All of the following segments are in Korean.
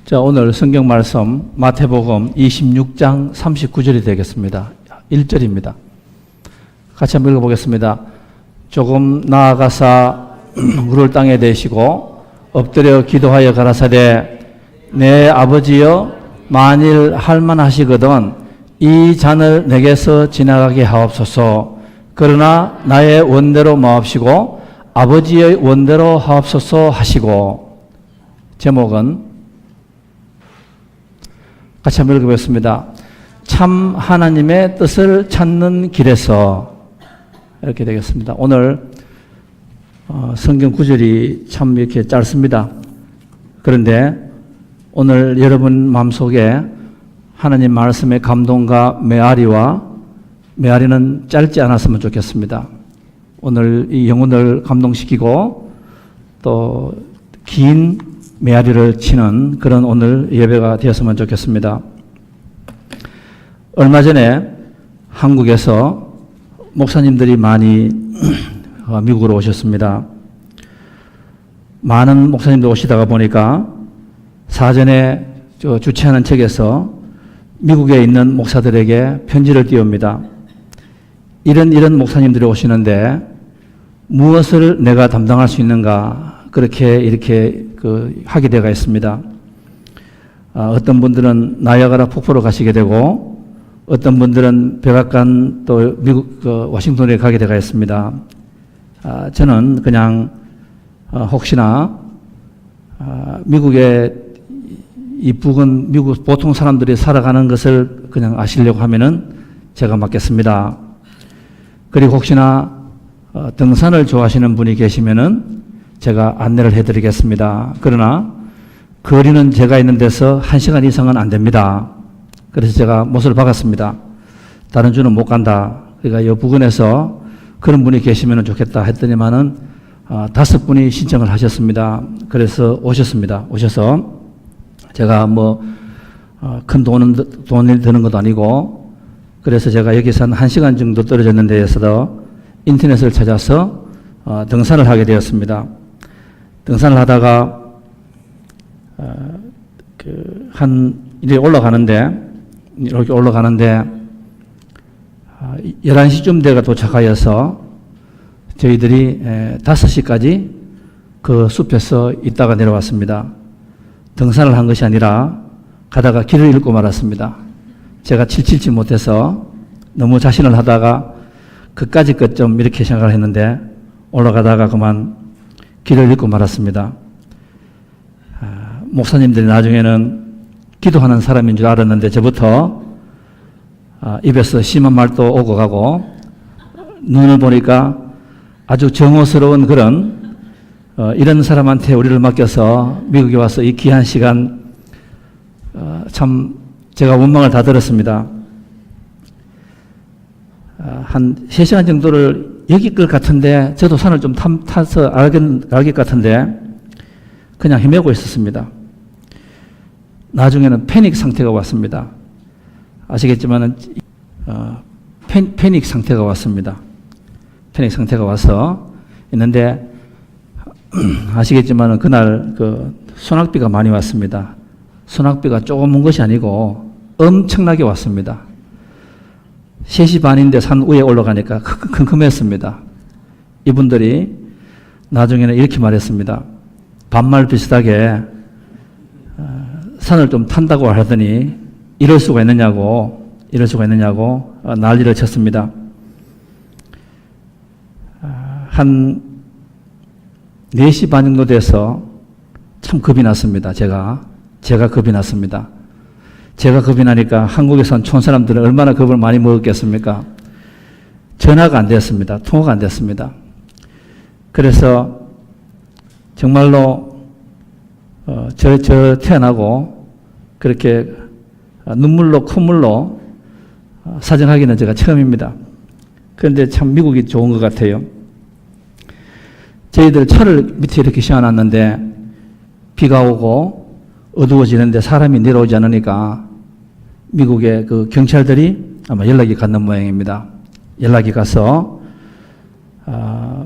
자, 오늘 성경 말씀 마태복음 26장 39절이 되겠습니다. 1절입니다. 같이 한번 읽어보겠습니다. 조금 나아가사 물을 땅에 대시고 엎드려 기도하여 가라사대 내 아버지여 만일 할만하시거든 이 잔을 내게서 지나가게 하옵소서. 그러나 나의 원대로 마옵시고 아버지의 원대로 하옵소서 하시고. 제목은 같이 한번 읽어보겠습니다. 참 하나님의 뜻을 찾는 길에서, 이렇게 되겠습니다. 오늘 성경 구절이 참 이렇게 짧습니다. 그런데 오늘 여러분 마음속에 하나님 말씀의 감동과 메아리는 짧지 않았으면 좋겠습니다. 오늘 이 영혼을 감동시키고 또 긴 메아리를 치는 그런 오늘 예배가 되었으면 좋겠습니다. 얼마 전에 한국에서 목사님들이 많이 미국으로 오셨습니다. 많은 목사님들 오시다가 보니까 사전에 주최하는 책에서 미국에 있는 목사들에게 편지를 띄웁니다. 이런 목사님들이 오시는데 무엇을 내가 담당할 수 있는가, 이렇게 하게 되어 있습니다. 어떤 분들은 나이아가라 폭포로 가시게 되고, 어떤 분들은 백악관 또 미국 워싱턴에 가게 되어 있습니다. 저는 그냥 혹시나 미국의 이 북은 미국 보통 사람들이 살아가는 것을 그냥 아시려고 하면은 제가 맡겠습니다. 그리고 혹시나 등산을 좋아하시는 분이 계시면은 제가 안내를 해드리겠습니다. 그러나 거리는 제가 있는 데서 1시간 이상은 안 됩니다. 그래서 제가 못을 박았습니다. 다른 주는 못 간다. 그러니까 이 부근에서 그런 분이 계시면 좋겠다 했더니만은 5분이 신청을 하셨습니다. 그래서 오셨습니다. 오셔서 제가 큰 돈이 드는 것도 아니고, 그래서 제가 여기서 한 1시간 정도 떨어졌는 데에서 인터넷을 찾아서 등산을 하게 되었습니다. 등산을 하다가 이렇게 올라가는데 11시쯤 되가 도착하여서 저희들이 5시까지 그 숲에서 있다가 내려왔습니다. 등산을 한 것이 아니라 가다가 길을 잃고 말았습니다. 제가 칠칠치 못해서 너무 자신을 하다가 그까짓 것 좀 이렇게 생각을 했는데 올라가다가 그만 길을 잃고 말았습니다. 목사님들이 나중에는 기도하는 사람인 줄 알았는데 저부터 입에서 심한 말도 오고 가고, 눈을 보니까 아주 정오스러운 그런 이런 사람한테 우리를 맡겨서 미국에 와서 이 귀한 시간 참 제가 원망을 다 들었습니다. 한 3시간 정도를 여기 것 같은데, 저도 산을 좀 타서 알것 같은데 그냥 헤매고 있었습니다. 나중에는 패닉 상태가 왔습니다. 아시겠지만은 패닉 상태가 왔습니다. 패닉 상태가 와서 있는데 아시겠지만은 그날 소낙비가 많이 왔습니다. 소낙비가 조금 온 것이 아니고 엄청나게 왔습니다. 3시 반인데 산 위에 올라가니까 큼큼했습니다. 이분들이 나중에는 이렇게 말했습니다. 반말 비슷하게 산을 좀 탄다고 하더니 이럴 수가 있느냐고 난리를 쳤습니다. 한 4시 반 정도 돼서 참 겁이 났습니다. 제가 겁이 났습니다. 제가 겁이 나니까 한국에 산 촌사람들은 얼마나 겁을 많이 먹었겠습니까? 전화가 안 됐습니다. 통화가 안 됐습니다. 그래서 정말로 저 태어나고 그렇게 눈물로 콧물로 사정하기는 제가 처음입니다. 그런데 참 미국이 좋은 것 같아요. 저희들 차를 밑에 이렇게 씌워놨는데 비가 오고 어두워지는데 사람이 내려오지 않으니까 미국의 경찰들이 아마 연락이 갔는 모양입니다. 연락이 가서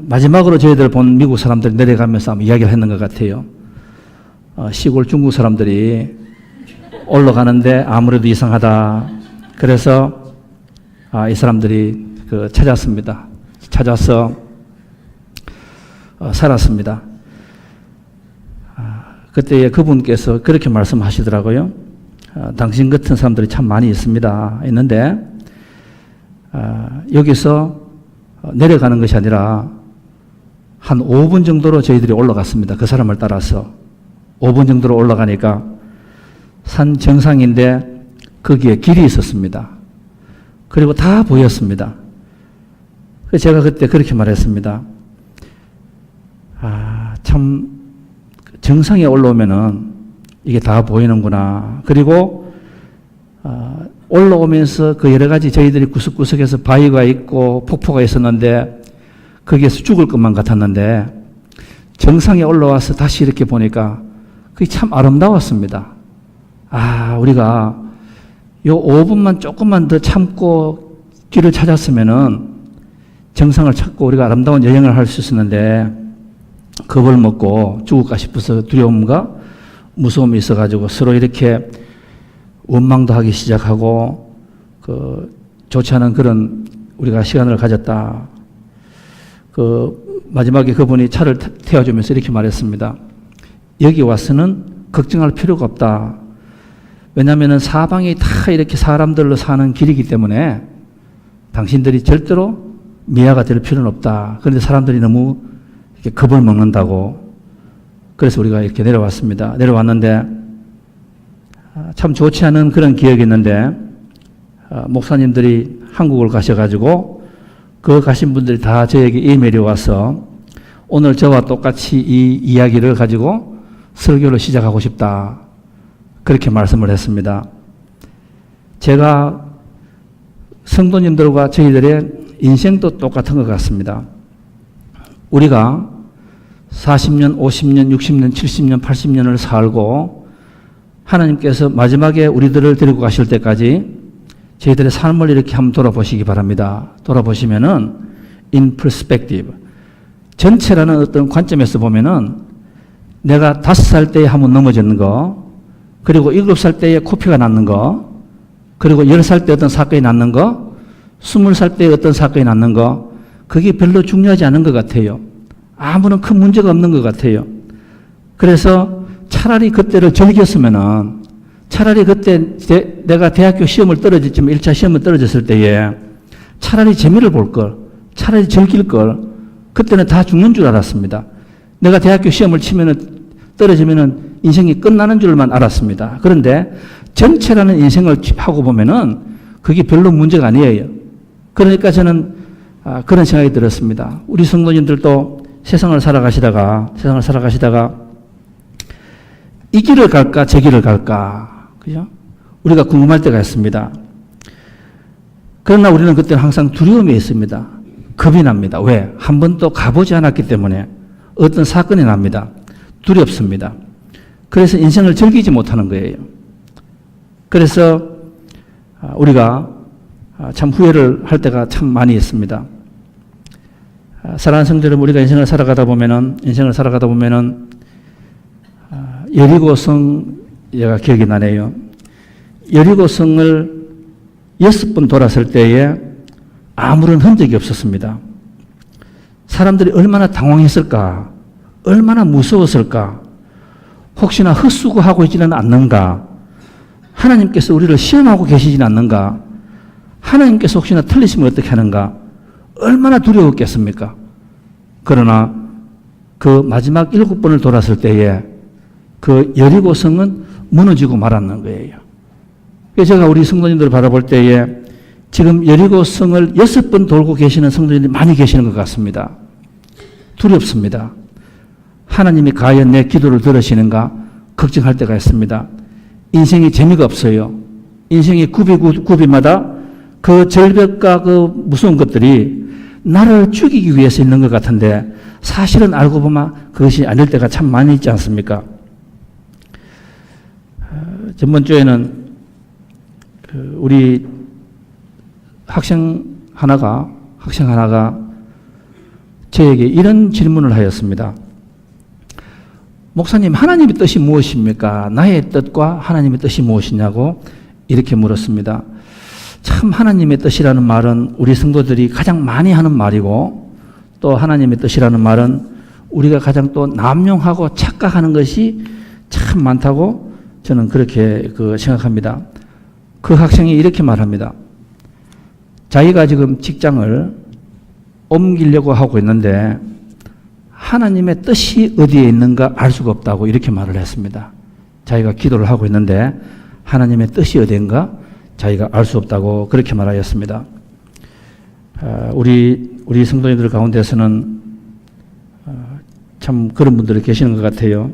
마지막으로 저희들 본 미국 사람들이 내려가면서 아마 이야기를 했는 것 같아요. 시골 중국 사람들이 올라가는데 아무래도 이상하다. 그래서 이 사람들이 찾았습니다. 찾아서 살았습니다. 그때 그분께서 그렇게 말씀하시더라고요. 당신 같은 사람들이 참 많이 있는데 여기서 내려가는 것이 아니라 한 5분 정도로 저희들이 올라갔습니다. 그 사람을 따라서 5분 정도로 올라가니까 산 정상인데 거기에 길이 있었습니다. 그리고 다 보였습니다. 제가 그때 그렇게 말했습니다. 참 정상에 올라오면은 이게 다 보이는구나. 그리고 올라오면서 그 여러 가지 저희들이 구석구석에서 바위가 있고 폭포가 있었는데 거기에서 죽을 것만 같았는데 정상에 올라와서 다시 이렇게 보니까 그게 참 아름다웠습니다. 우리가 요 5분만 조금만 더 참고 길을 찾았으면은 정상을 찾고 우리가 아름다운 여행을 할 수 있었는데 겁을 먹고 죽을까 싶어서 두려움과 무서움이 있어가지고 서로 이렇게 원망도 하기 시작하고 좋지 않은 그런 우리가 시간을 가졌다. 마지막에 그분이 차를 태워주면서 이렇게 말했습니다. 여기 와서는 걱정할 필요가 없다. 왜냐하면 사방이 다 이렇게 사람들로 사는 길이기 때문에 당신들이 절대로 미아가 될 필요는 없다. 그런데 사람들이 너무 이렇게 겁을 먹는다고. 그래서 우리가 이렇게 내려왔습니다. 내려왔는데 참 좋지 않은 그런 기억이 있는데 목사님들이 한국을 가셔가지고 그 가신 분들이 다 저에게 이메일이 와서 오늘 저와 똑같이 이 이야기를 가지고 설교를 시작하고 싶다. 그렇게 말씀을 했습니다. 제가 성도님들과 저희들의 인생도 똑같은 것 같습니다. 우리가 40년, 50년, 60년, 70년, 80년을 살고 하나님께서 마지막에 우리들을 데리고 가실 때까지 저희들의 삶을 이렇게 한번 돌아보시기 바랍니다. 돌아보시면은 in perspective 전체라는 어떤 관점에서 보면은 내가 5살 때에 한번 넘어졌는 거, 그리고 7살 때에 코피가 났는 거, 그리고 10살 때 어떤 사건이 났는 거, 20살 때에 어떤 사건이 났는 거, 그게 별로 중요하지 않은 것 같아요. 아무런 큰 문제가 없는 것 같아요. 그래서 차라리 그때를 즐겼으면은, 차라리 그때 내가 대학교 시험을 떨어졌지만 1차 시험을 떨어졌을 때에 차라리 재미를 볼 걸, 차라리 즐길 걸, 그때는 다 죽는 줄 알았습니다. 내가 대학교 시험을 치면은 떨어지면은 인생이 끝나는 줄만 알았습니다. 그런데 전체라는 인생을 하고 보면은 그게 별로 문제가 아니에요. 그러니까 저는 그런 생각이 들었습니다. 우리 성도님들도 세상을 살아가시다가 이 길을 갈까 저 길을 갈까, 그죠? 우리가 궁금할 때가 있습니다. 그러나 우리는 그때 항상 두려움이 있습니다. 겁이 납니다. 왜? 한 번도 가보지 않았기 때문에 어떤 사건이 납니다. 두렵습니다. 그래서 인생을 즐기지 못하는 거예요. 그래서 우리가 참 후회를 할 때가 참 많이 있습니다. 사랑하는 성도 여러분, 우리가 인생을 살아가다 보면은 여리고성, 얘가 기억이 나네요. 여리고성을 6번 돌았을 때에 아무런 흔적이 없었습니다. 사람들이 얼마나 당황했을까, 얼마나 무서웠을까, 혹시나 헛수고하고 있지는 않는가, 하나님께서 우리를 시험하고 계시지는 않는가, 하나님께서 혹시나 틀리시면 어떻게 하는가, 얼마나 두려웠겠습니까? 그러나 그 마지막 7번을 돌았을 때에 그 여리고성은 무너지고 말았는 거예요. 그래서 제가 우리 성도님들을 바라볼 때에 지금 여리고성을 6번 돌고 계시는 성도님들이 많이 계시는 것 같습니다. 두렵습니다. 하나님이 과연 내 기도를 들으시는가 걱정할 때가 있습니다. 인생이 재미가 없어요. 인생이 구비마다 그 절벽과 그 무서운 것들이 나를 죽이기 위해서 있는 것 같은데 사실은 알고 보면 그것이 아닐 때가 참 많이 있지 않습니까? 전번 주에는 우리 학생 하나가 저에게 이런 질문을 하였습니다. 목사님, 하나님의 뜻이 무엇입니까? 나의 뜻과 하나님의 뜻이 무엇이냐고 이렇게 물었습니다. 참 하나님의 뜻이라는 말은 우리 성도들이 가장 많이 하는 말이고, 또 하나님의 뜻이라는 말은 우리가 가장 또 남용하고 착각하는 것이 참 많다고 저는 그렇게 생각합니다. 그 학생이 이렇게 말합니다. 자기가 지금 직장을 옮기려고 하고 있는데 하나님의 뜻이 어디에 있는가 알 수가 없다고 이렇게 말을 했습니다. 자기가 기도를 하고 있는데 하나님의 뜻이 어디인가 자기가 알 수 없다고 그렇게 말하였습니다. 우리 성도님들 가운데서는 참 그런 분들이 계시는 것 같아요.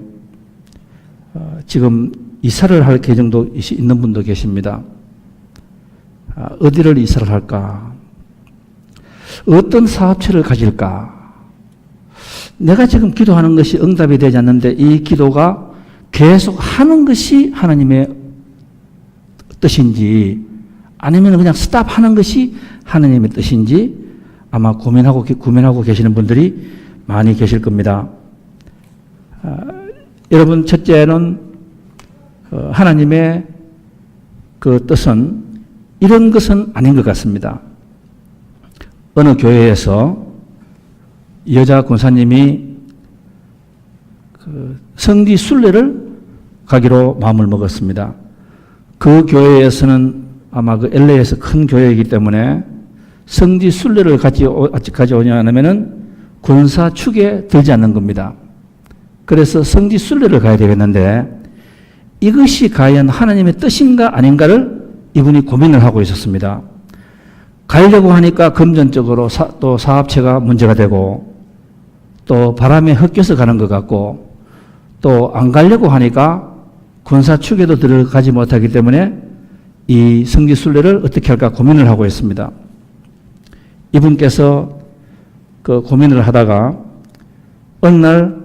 지금 이사를 할 계정도 있는 분도 계십니다. 어디를 이사를 할까? 어떤 사업체를 가질까? 내가 지금 기도하는 것이 응답이 되지 않는데 이 기도가 계속 하는 것이 하나님의 뜻인지 아니면 그냥 스탑하는 것이 하나님의 뜻인지 아마 고민하고 계시는 분들이 많이 계실 겁니다. 여러분, 첫째는 하나님의 그 뜻은 이런 것은 아닌 것 같습니다. 어느 교회에서 여자 권사님이 성지 순례를 가기로 마음을 먹었습니다. 그 교회에서는 아마 LA에서 큰 교회이기 때문에 성지 순례를 가져오냐 하면은 권사 축에 들지 않는 겁니다. 그래서 성지 순례를 가야 되겠는데 이것이 과연 하나님의 뜻인가 아닌가를 이분이 고민을 하고 있었습니다. 가려고 하니까 금전적으로 또 사업체가 문제가 되고 또 바람에 헛겨서 가는 것 같고 또 안 가려고 하니까 권사 축에도 들어가지 못하기 때문에 이 성지 순례를 어떻게 할까 고민을 하고 있습니다. 이분께서 그 고민을 하다가 어느 날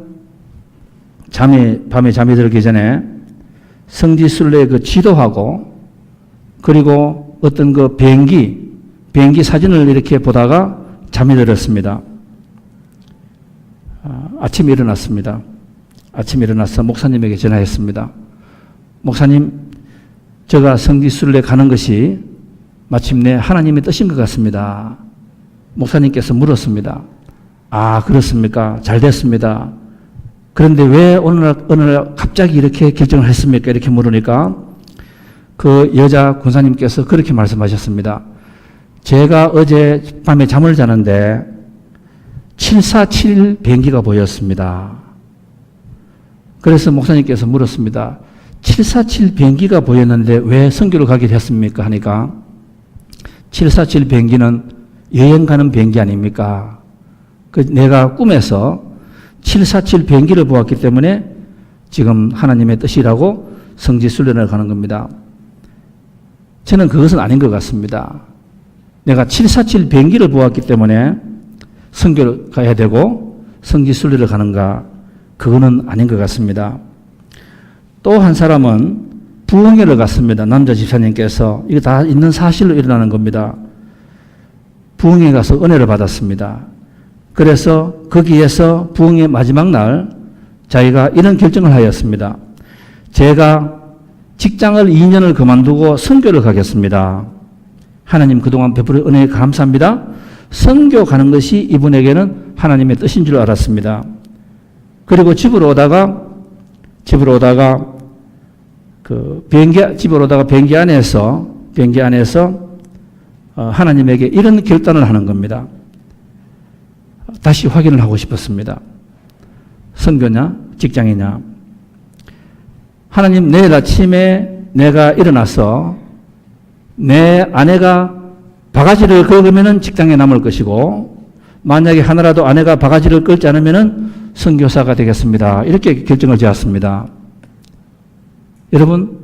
밤에 잠이 들기 전에 성지 순례 그 지도하고 그리고 어떤 그 비행기 사진을 이렇게 보다가 잠이 들었습니다. 아침에 일어났습니다. 아침에 일어나서 목사님에게 전화했습니다. 목사님, 제가 성지 순례 가는 것이 마침내 하나님의 뜻인 것 같습니다. 목사님께서 물었습니다. 아, 그렇습니까? 잘 됐습니다. 그런데 왜 어느 날 갑자기 이렇게 결정을 했습니까? 이렇게 물으니까 그 여자 권사님께서 그렇게 말씀하셨습니다. 제가 어제 밤에 잠을 자는데 747 비행기가 보였습니다. 그래서 목사님께서 물었습니다. 747 비행기가 보였는데 왜 선교를 가기로 했습니까? 하니까 747 비행기는 여행 가는 비행기 아닙니까? 내가 꿈에서 747 비행기를 보았기 때문에 지금 하나님의 뜻이라고 성지 순례를 가는 겁니다. 저는 그것은 아닌 것 같습니다. 내가 747 비행기를 보았기 때문에 선교를 가야 되고 성지 순례를 가는가? 그거는 아닌 것 같습니다. 또 한 사람은 부흥회를 갔습니다. 남자 집사님께서. 이거 다 있는 사실로 일어나는 겁니다. 부흥회 가서 은혜를 받았습니다. 그래서 거기에서 부흥회 마지막 날 자기가 이런 결정을 하였습니다. 제가 직장을 2년을 그만두고 선교를 가겠습니다. 하나님 그동안 베풀어 은혜에 감사합니다. 선교 가는 것이 이분에게는 하나님의 뜻인 줄 알았습니다. 그리고 집으로 오다가 비행기 안에서 하나님에게 이런 결단을 하는 겁니다. 다시 확인을 하고 싶었습니다. 선교냐, 직장이냐. 하나님, 내일 아침에 내가 일어나서 내 아내가 바가지를 긁으면 직장에 남을 것이고, 만약에 하나라도 아내가 바가지를 긁지 않으면 선교사가 되겠습니다. 이렇게 결정을 지었습니다. 여러분,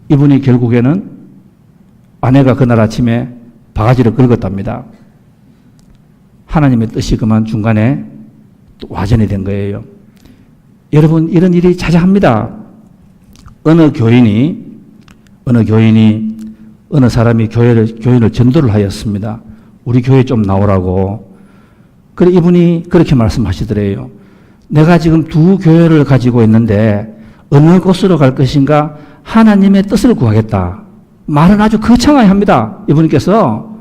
이분이 결국에는 아내가 그날 아침에 바가지를 긁었답니다. 하나님의 뜻이 그만 중간에 또 와전이 된 거예요. 여러분, 이런 일이 자자합니다. 어느 사람이 교인을 전도를 하였습니다. 우리 교회 좀 나오라고. 그래, 이분이 그렇게 말씀하시더래요. 내가 지금 두 교회를 가지고 있는데 어느 곳으로 갈 것인가 하나님의 뜻을 구하겠다. 말은 아주 거창하게 합니다. 이분께서.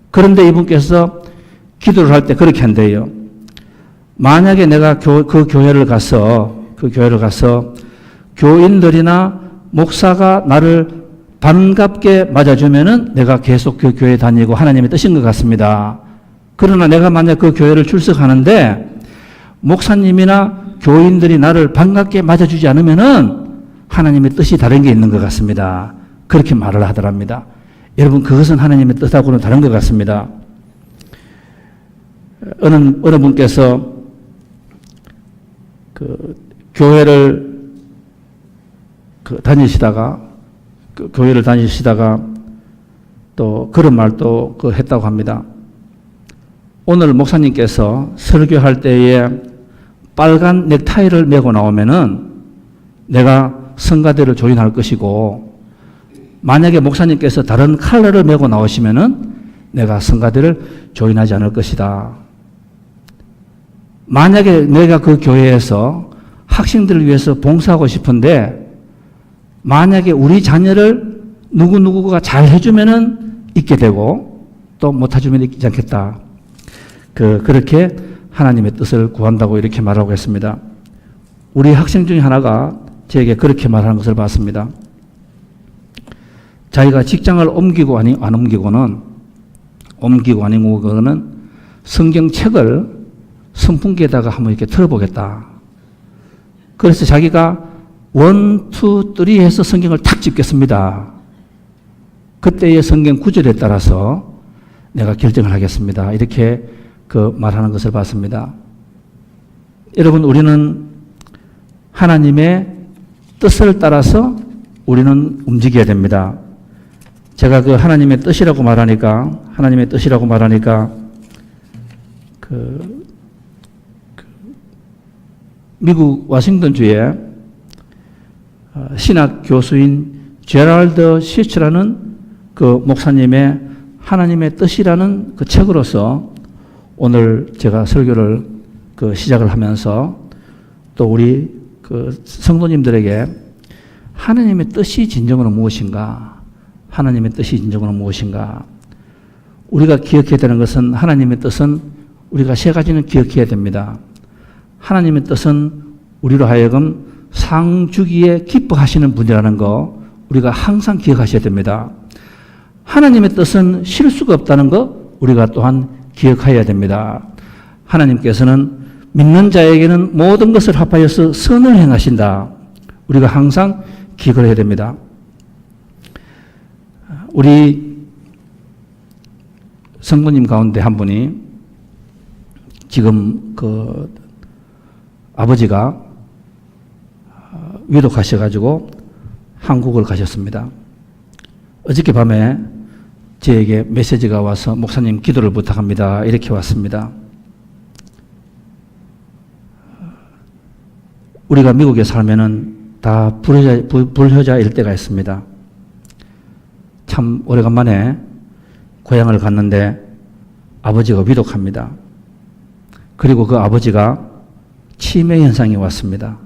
그런데 이분께서 기도를 할 때 그렇게 한대요. 만약에 내가 그 교회를 가서 교인들이나 목사가 나를 반갑게 맞아주면은 내가 계속 그 교회에 다니고 하나님의 뜻인 것 같습니다. 그러나 내가 만약 그 교회를 출석하는데 목사님이나 교인들이 나를 반갑게 맞아주지 않으면은 하나님의 뜻이 다른 게 있는 것 같습니다. 그렇게 말을 하더랍니다. 여러분, 그것은 하나님의 뜻하고는 다른 것 같습니다. 어느 분께서 교회를 다니시다가 또 그런 말도 했다고 합니다. 오늘 목사님께서 설교할 때에 빨간 넥타이를 메고 나오면은 내가 성가대를 조인할 것이고, 만약에 목사님께서 다른 컬러를 메고 나오시면은 내가 성가대를 조인하지 않을 것이다. 만약에 내가 그 교회에서 학생들을 위해서 봉사하고 싶은데 만약에 우리 자녀를 누구누구가 잘 해주면은 있게 되고 또 못해주면 있지 않겠다. 그렇게 하나님의 뜻을 구한다고 이렇게 말하고 있습니다. 우리 학생 중에 하나가 저에게 그렇게 말하는 것을 봤습니다. 자기가 직장을 옮기고 안 옮기고는 성경책을 선풍기에다가 한번 이렇게 틀어보겠다. 그래서 자기가 1, 2, 3 해서 성경을 탁 집겠습니다. 그때의 성경 구절에 따라서 내가 결정을 하겠습니다. 이렇게 말하는 것을 봤습니다. 여러분, 우리는 하나님의 뜻을 따라서 우리는 움직여야 됩니다. 제가 하나님의 뜻이라고 말하니까 미국 워싱턴주에 신학 교수인 제랄드 시츠라는 목사님의 하나님의 뜻이라는 책으로서 오늘 제가 설교를 시작을 하면서 또 우리 성도님들에게 하나님의 뜻이 진정으로 무엇인가? 우리가 기억해야 되는 것은 하나님의 뜻은 우리가 세 가지는 기억해야 됩니다. 하나님의 뜻은 우리로 하여금 상주기에 기뻐하시는 분이라는 거 우리가 항상 기억하셔야 됩니다. 하나님의 뜻은 실수가 없다는 거 우리가 또한 기억해야 됩니다. 하나님께서는 믿는 자에게는 모든 것을 합하여서 선을 행하신다. 우리가 항상 기억을 해야 됩니다. 우리 성도님 가운데 한 분이 지금 아버지가 위독하셔가지고 한국을 가셨습니다. 어저께 밤에 저에게 메시지가 와서 목사님 기도를 부탁합니다. 이렇게 왔습니다. 우리가 미국에 살면은 다 불효자일 때가 있습니다. 참 오래간만에 고향을 갔는데 아버지가 위독합니다. 그리고 그 아버지가 치매 현상이 왔습니다.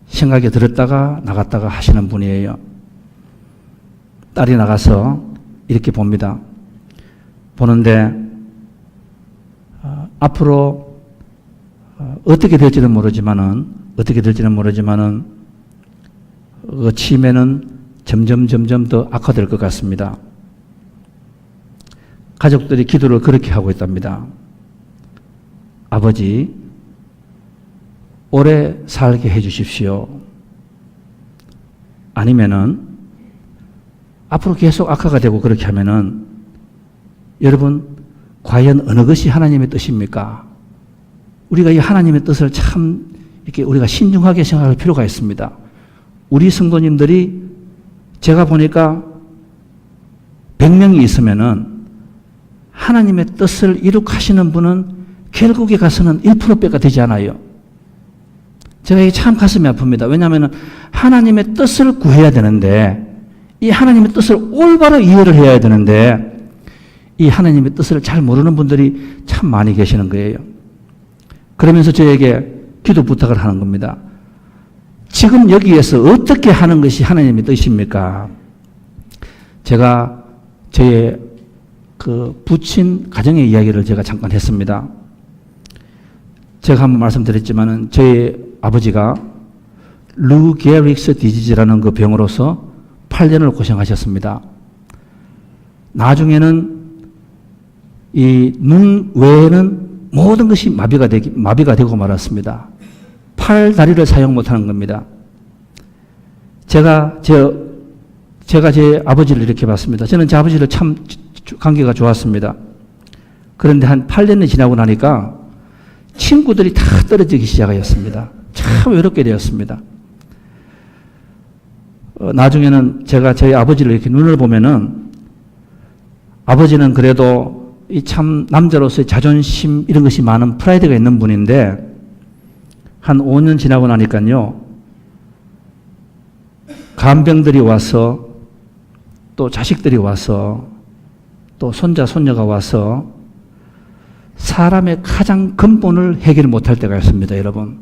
생각이 들었다가 나갔다가 하시는 분이에요. 딸이 나가서 이렇게 봅니다. 보는데 앞으로 어떻게 될지는 모르지만은 그 치매는 점점 더 악화될 것 같습니다. 가족들이 기도를 그렇게 하고 있답니다. 아버지, 오래 살게 해 주십시오. 아니면은 앞으로 계속 악화가 되고 그렇게 하면은 여러분, 과연 어느 것이 하나님의 뜻입니까? 우리가 이 하나님의 뜻을 참 이렇게 우리가 신중하게 생각할 필요가 있습니다. 우리 성도님들이 제가 보니까 100명이 있으면은 하나님의 뜻을 이룩하시는 분은 결국에 가서는 1%밖에 되지 않아요. 제가 이게 참 가슴이 아픕니다. 왜냐하면 하나님의 뜻을 구해야 되는데 이 하나님의 뜻을 올바로 이해를 해야 되는데 이 하나님의 뜻을 잘 모르는 분들이 참 많이 계시는 거예요. 그러면서 저에게 기도 부탁을 하는 겁니다. 지금 여기에서 어떻게 하는 것이 하나님의 뜻입니까? 제가 저의 그 부친 가정의 이야기를 제가 잠깐 했습니다. 제가 한번 말씀드렸지만은 저희 아버지가 루 게릭스 디지즈라는 그 병으로서 8년을 고생하셨습니다. 나중에는 이 눈 외에는 모든 것이 마비가 되고 말았습니다. 팔, 다리를 사용 못하는 겁니다. 제가 제 아버지를 이렇게 봤습니다. 저는 제 아버지를 참 관계가 좋았습니다. 그런데 한 8년이 지나고 나니까 친구들이 다 떨어지기 시작하였습니다. 참 외롭게 되었습니다. 나중에는 제가 저희 아버지를 이렇게 눈을 보면은 아버지는 그래도 이 참 남자로서의 자존심 이런 것이 많은 프라이드가 있는 분인데 한 5년 지나고 나니까요. 간병들이 와서 또 자식들이 와서 또 손자, 손녀가 와서 사람의 가장 근본을 해결 못할 때가 있습니다, 여러분.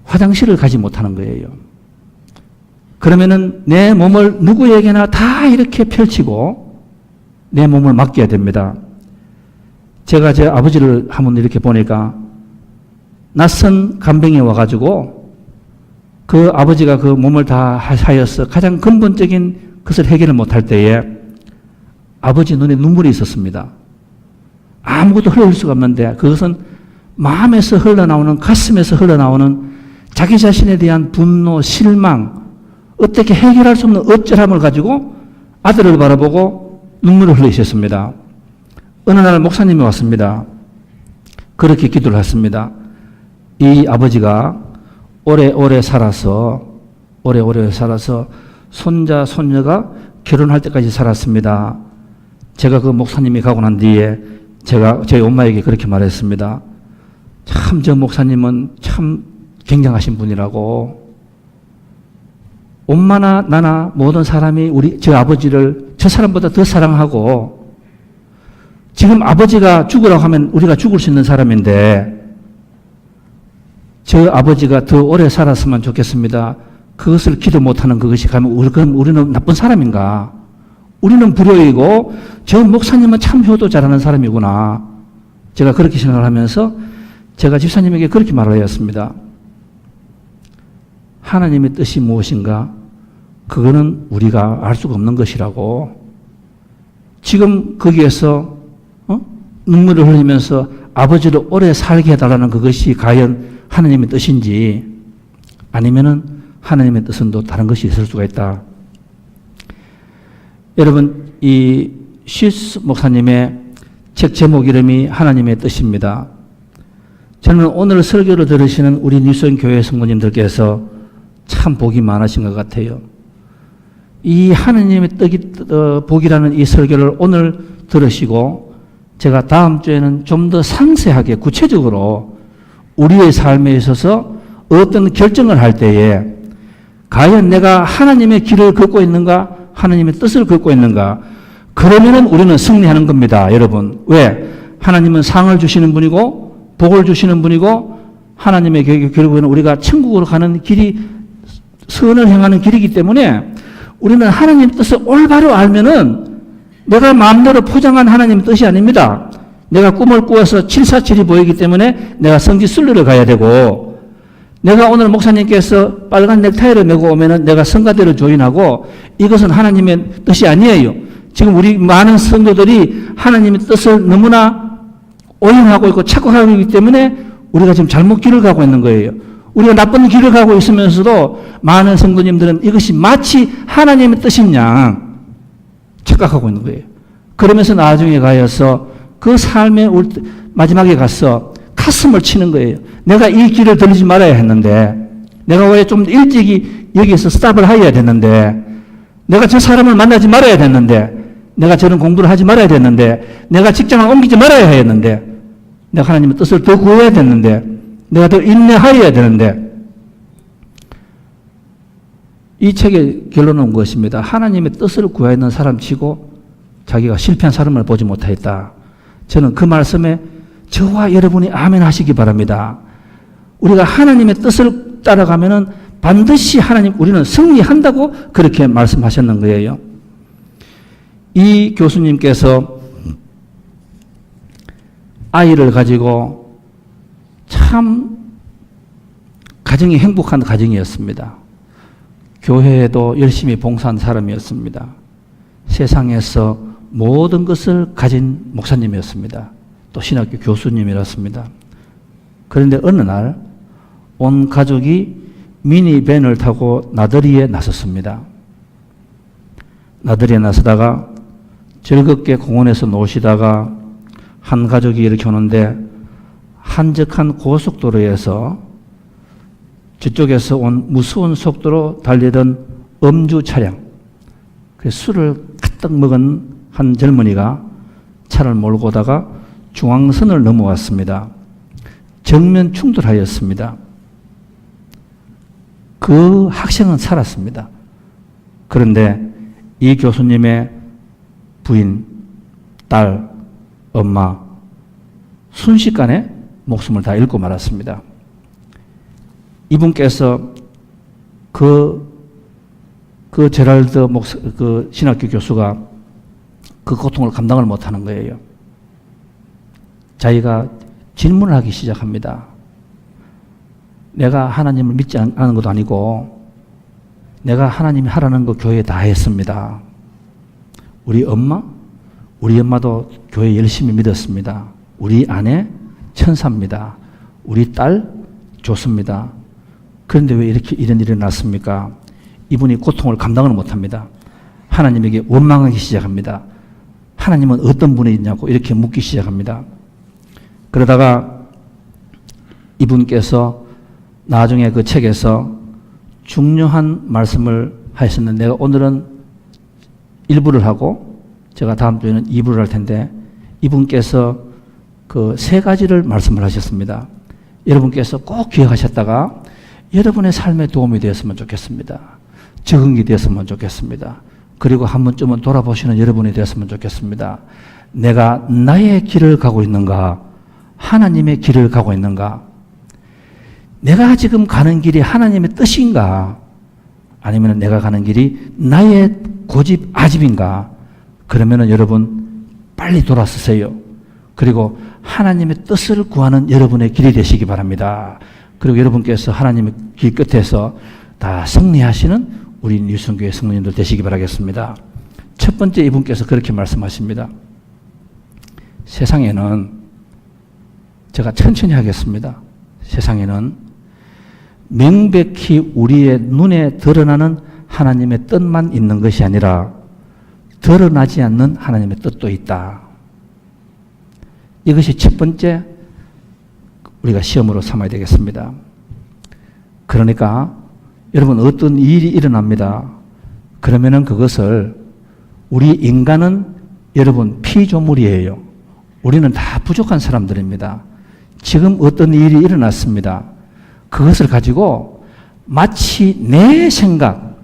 화장실을 가지 못하는 거예요. 그러면은 내 몸을 누구에게나 다 이렇게 펼치고 내 몸을 맡겨야 됩니다. 제가 제 아버지를 한번 이렇게 보니까 낯선 간병이 와가지고 그 아버지가 그 몸을 다 하여서 가장 근본적인 것을 해결을 못할 때에 아버지 눈에 눈물이 있었습니다. 아무것도 흘릴 수가 없는데 그것은 마음에서 흘러나오는, 가슴에서 흘러나오는 자기 자신에 대한 분노, 실망, 어떻게 해결할 수 없는 어쩔함을 가지고 아들을 바라보고 눈물을 흘리셨습니다. 어느 날 목사님이 왔습니다. 그렇게 기도를 했습니다. 이 아버지가 오래오래 살아서 손자, 손녀가 결혼할 때까지 살았습니다. 제가 그 목사님이 가고 난 뒤에 제가 저희 엄마에게 그렇게 말했습니다. 참 저 목사님은 참 굉장하신 분이라고. 엄마나 나나 모든 사람이 저 아버지를 저 사람보다 더 사랑하고 지금 아버지가 죽으라고 하면 우리가 죽을 수 있는 사람인데 저 아버지가 더 오래 살았으면 좋겠습니다. 그것을 기도 못하는 그것이 가면 그럼 우리는 나쁜 사람인가? 우리는 불효이고 저 목사님은 참 효도 잘하는 사람이구나. 제가 그렇게 생각을 하면서 제가 집사님에게 그렇게 말을 하였습니다. 하나님의 뜻이 무엇인가? 그거는 우리가 알 수가 없는 것이라고. 지금 거기에서 눈물을 흘리면서 아버지를 오래 살게 해달라는 그것이 과연 하나님의 뜻인지 아니면은 하나님의 뜻은 또 다른 것이 있을 수가 있다. 여러분, 이 쉬스 목사님의 책 제목 이름이 하나님의 뜻입니다. 저는 오늘 설교를 들으시는 우리 뉴스원 교회 성도님들께서 참 복이 많으신 것 같아요. 이 하나님의 복이라는 이 설교를 오늘 들으시고 제가 다음 주에는 좀 더 상세하게 구체적으로 우리의 삶에 있어서 어떤 결정을 할 때에 과연 내가 하나님의 길을 걷고 있는가, 하나님의 뜻을 걷고 있는가, 그러면은 우리는 승리하는 겁니다, 여러분. 왜? 하나님은 상을 주시는 분이고 복을 주시는 분이고 하나님의 결국에는 우리가 천국으로 가는 길이 선을 향하는 길이기 때문에 우리는 하나님의 뜻을 올바로 알면은 내가 마음대로 포장한 하나님의 뜻이 아닙니다. 내가 꿈을 꾸어서 747이 보이기 때문에 내가 성지 순례를 가야 되고, 내가 오늘 목사님께서 빨간 넥타이를 메고 오면은 내가 성가대를 조인하고, 이것은 하나님의 뜻이 아니에요. 지금 우리 많은 성도들이 하나님의 뜻을 너무나 오용하고 있고 착각하고 있기 때문에 우리가 지금 잘못 길을 가고 있는 거예요. 우리가 나쁜 길을 가고 있으면서도 많은 성도님들은 이것이 마치 하나님의 뜻인 양 착각하고 있는 거예요. 그러면서 나중에 가서 그 삶의 마지막에 가서 가슴을 치는 거예요. 내가 이 길을 들리지 말아야 했는데, 내가 왜 좀 일찍이 여기서 스탑을 해야 됐는데, 내가 저 사람을 만나지 말아야 됐는데, 내가 저런 공부를 하지 말아야 됐는데, 내가 직장을 옮기지 말아야 했는데, 내가 하나님의 뜻을 더 구해야 됐는데, 내가 더 인내하여야 되는데, 이 책의 결론은 무엇입니다? 하나님의 뜻을 구해야 하는 사람 치고 자기가 실패한 사람을 보지 못하였다. 저는 그 말씀에 저와 여러분이 아멘 하시기 바랍니다. 우리가 하나님의 뜻을 따라가면은 반드시 우리는 승리한다고 그렇게 말씀하셨는 거예요. 이 교수님께서 아이를 가지고 참 가정이 행복한 가정이었습니다. 교회에도 열심히 봉사한 사람이었습니다. 세상에서 모든 것을 가진 목사님이었습니다. 또 신학교 교수님이었습니다. 그런데 어느 날 온 가족이 미니밴을 타고 나들이에 나섰습니다. 나들이에 나서다가 즐겁게 공원에서 노시다가 한 가족이 이렇게 오는데 한적한 고속도로에서 저쪽에서 온 무서운 속도로 달리던 음주 차량, 술을 가득 먹은 한 젊은이가 차를 몰고 오다가 중앙선을 넘어왔습니다. 정면 충돌하였습니다. 그 학생은 살았습니다. 그런데 이 교수님의 부인, 딸, 엄마 순식간에 목숨을 다 잃고 말았습니다. 이분께서 그 제랄드 그 신학교 교수가 그 고통을 감당을 못하는 거예요. 자기가 질문을 하기 시작합니다. 내가 하나님을 믿지 않는 것도 아니고 내가 하나님이 하라는 거 교회에 다 했습니다. 우리 엄마도 교회 열심히 믿었습니다. 우리 아내 천사입니다. 우리 딸 좋습니다. 그런데 왜 이런 일이 났습니까? 이분이 고통을 감당을 못합니다. 하나님에게 원망하기 시작합니다. 하나님은 어떤 분이 있냐고 이렇게 묻기 시작합니다. 그러다가 이분께서 나중에 그 책에서 중요한 말씀을 하셨는데 내가 오늘은 1부를 하고 제가 다음 주에는 2부를 할 텐데 이분께서 그 3가지를 말씀을 하셨습니다. 여러분께서 꼭 기억하셨다가 여러분의 삶에 도움이 되었으면 좋겠습니다. 적응이 되었으면 좋겠습니다. 그리고 한 번쯤은 돌아보시는 여러분이 되었으면 좋겠습니다. 내가 나의 길을 가고 있는가? 하나님의 길을 가고 있는가? 내가 지금 가는 길이 하나님의 뜻인가? 아니면 내가 가는 길이 나의 고집, 아집인가? 그러면은 여러분 빨리 돌아서세요. 그리고 하나님의 뜻을 구하는 여러분의 길이 되시기 바랍니다. 그리고 여러분께서 하나님의 길 끝에서 다 승리하시는 우리 뉴성교회 성도님들 되시기 바라겠습니다. 첫 번째 이분께서 그렇게 말씀하십니다. 세상에는 제가 천천히 하겠습니다. 세상에는 명백히 우리의 눈에 드러나는 하나님의 뜻만 있는 것이 아니라 드러나지 않는 하나님의 뜻도 있다. 이것이 첫 번째 우리가 시험으로 삼아야 되겠습니다. 그러니까 여러분 어떤 일이 일어납니다. 그러면은 그것을 우리 인간은 여러분 피조물이에요. 우리는 다 부족한 사람들입니다. 지금 어떤 일이 일어났습니다. 그것을 가지고 마치 내 생각,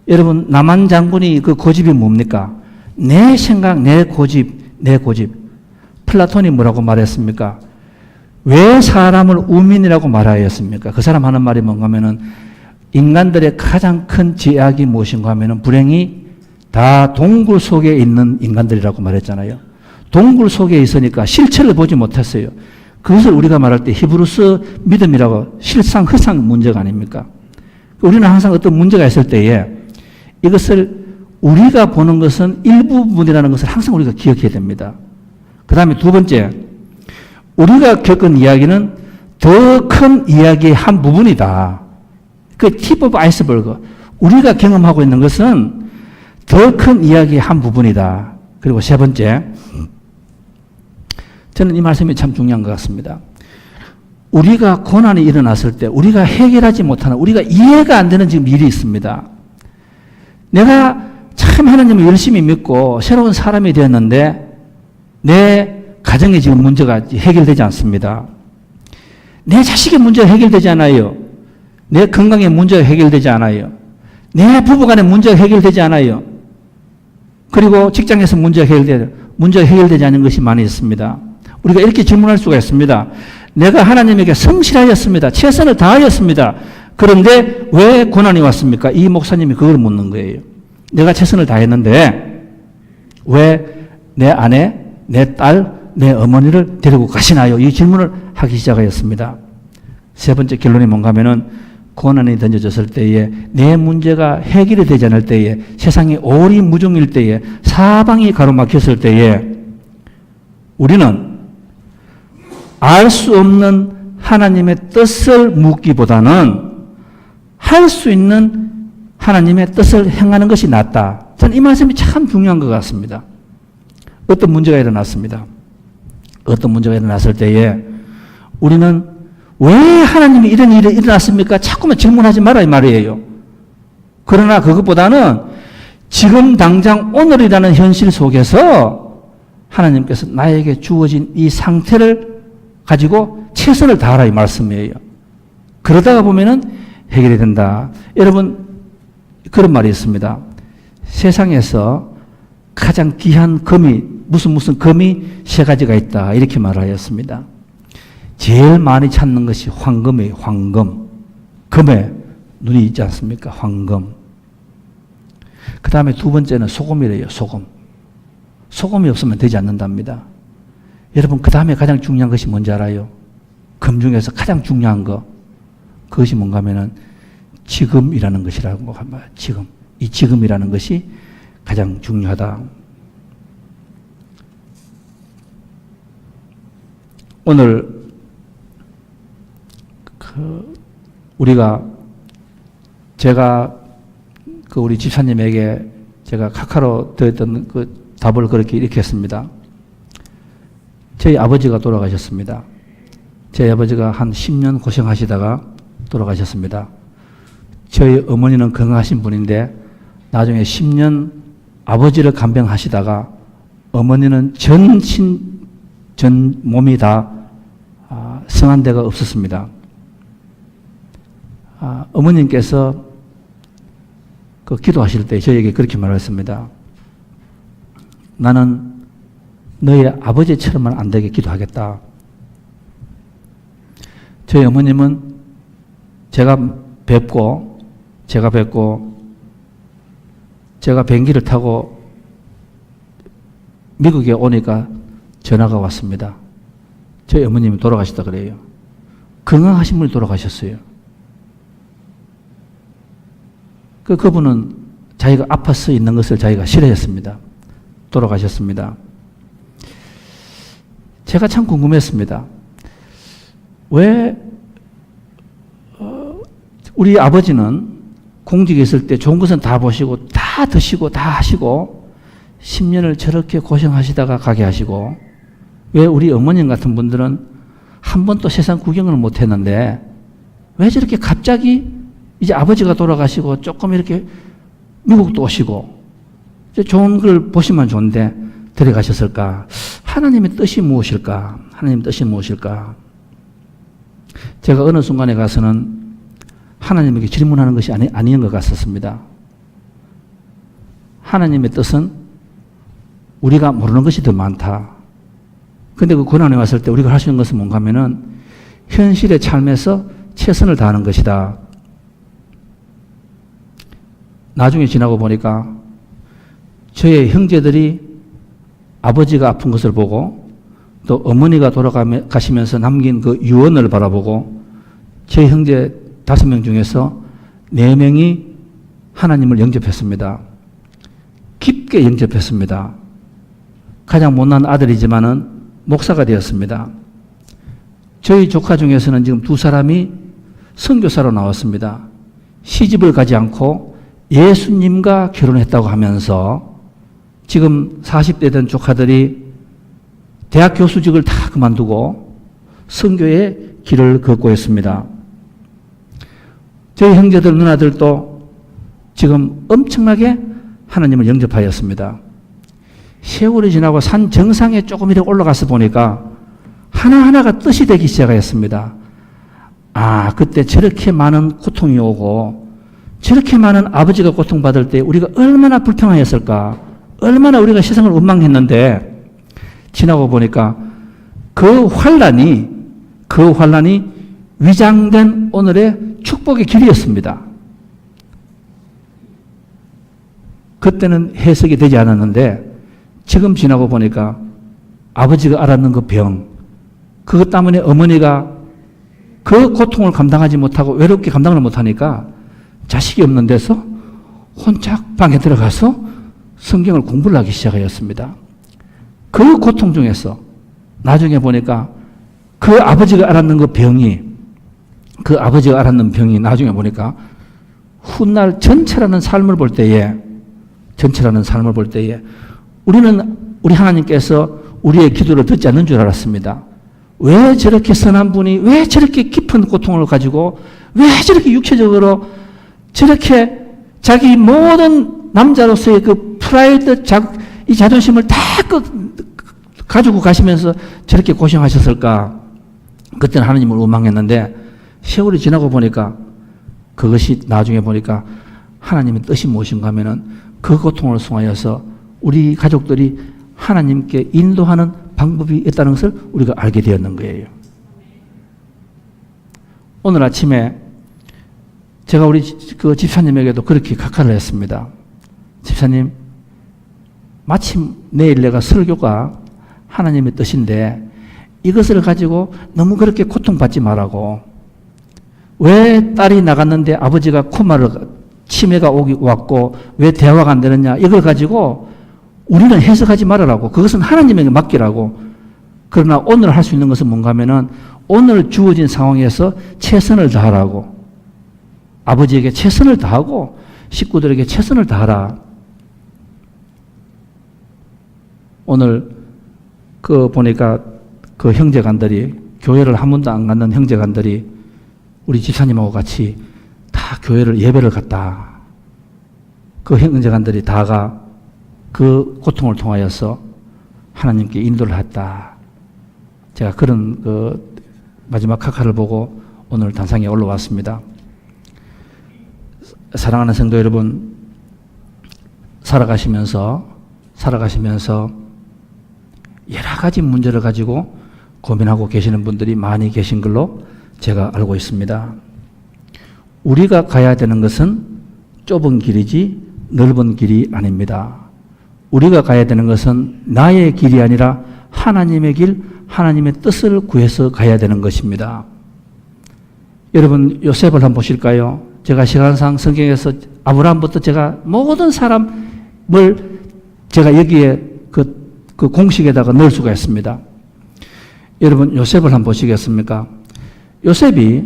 여러분 남한 장군이 그 고집이 뭡니까? 내 생각, 내 고집. 플라톤이 뭐라고 말했습니까? 왜 사람을 우민이라고 말하였습니까? 그 사람 하는 말이 뭔가 하면은 인간들의 가장 큰 제약이 무엇인가 하면은 불행이 다 동굴 속에 있는 인간들이라고 말했잖아요. 동굴 속에 있으니까 실체를 보지 못했어요. 그것을 우리가 말할 때 히브루스 믿음이라고 실상, 허상 문제가 아닙니까? 우리는 항상 어떤 문제가 있을 때에 이것을 우리가 보는 것은 일부분이라는 것을 항상 우리가 기억해야 됩니다. 그 다음에 두 번째, 우리가 겪은 이야기는 더 큰 이야기의 한 부분이다. 그 팁 오브 아이스버그. 우리가 경험하고 있는 것은 더 큰 이야기의 한 부분이다. 그리고 세 번째, 저는 이 말씀이 참 중요한 것 같습니다. 우리가 고난이 일어났을 때 우리가 해결하지 못하는, 우리가 이해가 안 되는 지금 일이 있습니다. 내가 참 하나님을 열심히 믿고 새로운 사람이 되었는데 내 가정에 지금 문제가 해결되지 않습니다. 내 자식의 문제가 해결되지 않아요. 내 건강의 문제가 해결되지 않아요. 내 부부간의 문제가 해결되지 않아요. 그리고 직장에서 문제가 해결되지 않는 것이 많이 있습니다. 우리가 이렇게 질문할 수가 있습니다. 내가 하나님에게 성실하였습니다. 최선을 다하였습니다. 그런데 왜 고난이 왔습니까? 이 목사님이 그걸 묻는 거예요. 내가 최선을 다했는데 왜 내 아내, 내 딸, 내 어머니를 데리고 가시나요? 이 질문을 하기 시작하였습니다. 세 번째 결론이 뭔가 하면은 고난이 던져졌을 때에 내 문제가 해결이 되지 않을 때에 세상이 오리무중일 때에 사방이 가로막혔을 때에 우리는 알 수 없는 하나님의 뜻을 묻기보다는 할 수 있는 하나님의 뜻을 행하는 것이 낫다. 저는 이 말씀이 참 중요한 것 같습니다. 어떤 문제가 일어났습니다. 어떤 문제가 일어났을 때에 우리는 왜 하나님이 이런 일이 일어났습니까? 자꾸만 질문하지 마라 이 말이에요. 그러나 그것보다는 지금 당장 오늘이라는 현실 속에서 하나님께서 나에게 주어진 이 상태를 가지고 최선을 다하라 이 말씀이에요. 그러다가 보면은 해결이 된다. 여러분 그런 말이 있습니다. 세상에서 가장 귀한 금이 무슨 금이 세 가지가 있다. 이렇게 말하였습니다. 제일 많이 찾는 것이 황금이에요. 황금. 금에 눈이 있지 않습니까? 황금. 그 다음에 두 번째는 소금이래요. 소금. 소금이 없으면 되지 않는답니다. 여러분 그 다음에 가장 중요한 것이 뭔지 알아요? 금 중에서 가장 중요한 거. 그것이 뭔가 하면은 지금이라는 것이라고 합니다. 지금. 이 지금이라는 것이 가장 중요하다. 오늘 제가 우리 집사님에게 제가 카카로 드렸던 그 답을 이렇게 했습니다. 저희 아버지가 돌아가셨습니다. 저희 아버지가 한 10년 고생하시다가 돌아가셨습니다. 저희 어머니는 건강하신 분인데 나중에 10년 아버지를 간병하시다가 어머니는 전 몸이 다 성한 데가 없었습니다. 어머님께서 기도하실 때 저에게 그렇게 말했습니다. 나는 너의 아버지처럼만 안 되게 기도하겠다. 저희 어머님은 제가 비행기를 타고 미국에 오니까 전화가 왔습니다. 저희 어머님이 돌아가셨다 그래요. 건강하신 분이 돌아가셨어요. 그분은 자기가 아파서 있는 것을 자기가 싫어했습니다. 돌아가셨습니다. 제가 참 궁금했습니다. 왜 우리 아버지는 공직에 있을 때 좋은 것은 다 보시고 다 드시고 다 하시고 10년을 저렇게 고생하시다가 가게 하시고 왜 우리 어머님 같은 분들은 한 번도 세상 구경을 못 했는데 왜 저렇게 갑자기 이제 아버지가 돌아가시고 조금 이렇게 미국도 오시고 좋은 걸 보시면 좋은데 데려가셨을까? 하나님의 뜻이 무엇일까? 하나님의 뜻이 무엇일까? 제가 어느 순간에 가서는 하나님에게 질문하는 것이 아닌 것 같았습니다. 하나님의 뜻은 우리가 모르는 것이 더 많다. 근데 그 고난이 왔을 때 우리가 할 수 있는 것은 뭔가 하면은 현실의 삶에서 최선을 다하는 것이다. 나중에 지나고 보니까 저의 형제들이 아버지가 아픈 것을 보고 또 어머니가 돌아가시면서 남긴 그 유언을 바라보고 제 형제 5명 중에서 4명이 하나님을 영접했습니다. 깊게 영접했습니다. 가장 못난 아들이지만은 목사가 되었습니다. 저희 조카 중에서는 지금 2사람이 선교사로 나왔습니다. 시집을 가지 않고 예수님과 결혼했다고 하면서 지금 40대 된 조카들이 대학 교수직을 다 그만두고 선교의 길을 걷고 있습니다. 저희 형제들 누나들도 지금 엄청나게 하나님을 영접하였습니다. 세월이 지나고 산 정상에 조금 이렇게 올라가서 보니까 하나하나가 뜻이 되기 시작하였습니다. 그때 저렇게 많은 고통이 오고 저렇게 많은 아버지가 고통받을 때 우리가 얼마나 불평하였을까? 얼마나 우리가 세상을 원망했는데 지나고 보니까 그 환란이 위장된 오늘의 축복의 길이었습니다. 그때는 해석이 되지 않았는데 지금 지나고 보니까 아버지가 앓았는 그 병, 그것 때문에 어머니가 그 고통을 감당하지 못하고 외롭게 감당을 못하니까 자식이 없는 데서 혼자 방에 들어가서 성경을 공부를 하기 시작하였습니다. 그 고통 중에서 나중에 보니까 그 아버지가 앓았는 그 병이 나중에 보니까 훗날 전체라는 삶을 볼 때에 우리 하나님께서 우리의 기도를 듣지 않는 줄 알았습니다. 왜 저렇게 선한 분이 왜 저렇게 깊은 고통을 가지고 왜 저렇게 육체적으로 저렇게 자기 모든 남자로서의 그 프라이드, 이 자존심을 다 가지고 가시면서 저렇게 고생하셨을까? 그때는 하나님을 원망했는데 세월이 지나고 보니까 그것이 나중에 보니까 하나님의 뜻이 무엇인가 하면은 그 고통을 통하여서 우리 가족들이 하나님께 인도하는 방법이 있다는 것을 우리가 알게 되었는 거예요. 오늘 아침에 제가 우리 그 집사님에게도 그렇게 각하를 했습니다. 집사님, 마침 내일 내가 설교가 하나님의 뜻인데 이것을 가지고 너무 그렇게 고통받지 말라고. 왜 딸이 나갔는데 아버지가 치매가 왔고 왜 대화가 안 되느냐, 이걸 가지고 우리는 해석하지 말아라고. 그것은 하나님에게 맡기라고. 그러나 오늘 할 수 있는 것은 뭔가 하면은 오늘 주어진 상황에서 최선을 다하라고. 아버지에게 최선을 다하고 식구들에게 최선을 다하라. 오늘 보니까 그 형제간들이, 교회를 한 번도 안 갔는 형제간들이 우리 집사님하고 같이 다 교회를 예배를 갔다. 그 형제간들이 다가 그 고통을 통하여서 하나님께 인도를 했다. 제가 그런 그 마지막 각하를 보고 오늘 단상에 올라왔습니다. 사랑하는 성도 여러분, 살아가시면서 여러 가지 문제를 가지고 고민하고 계시는 분들이 많이 계신 걸로 제가 알고 있습니다. 우리가 가야 되는 것은 좁은 길이지 넓은 길이 아닙니다. 우리가 가야 되는 것은 나의 길이 아니라 하나님의 길, 하나님의 뜻을 구해서 가야 되는 것입니다. 여러분, 요셉을 한번 보실까요? 제가 시간상 성경에서 아브라함부터 제가 모든 사람을 제가 여기에 그 공식에다가 넣을 수가 있습니다. 여러분, 요셉을 한번 보시겠습니까? 요셉이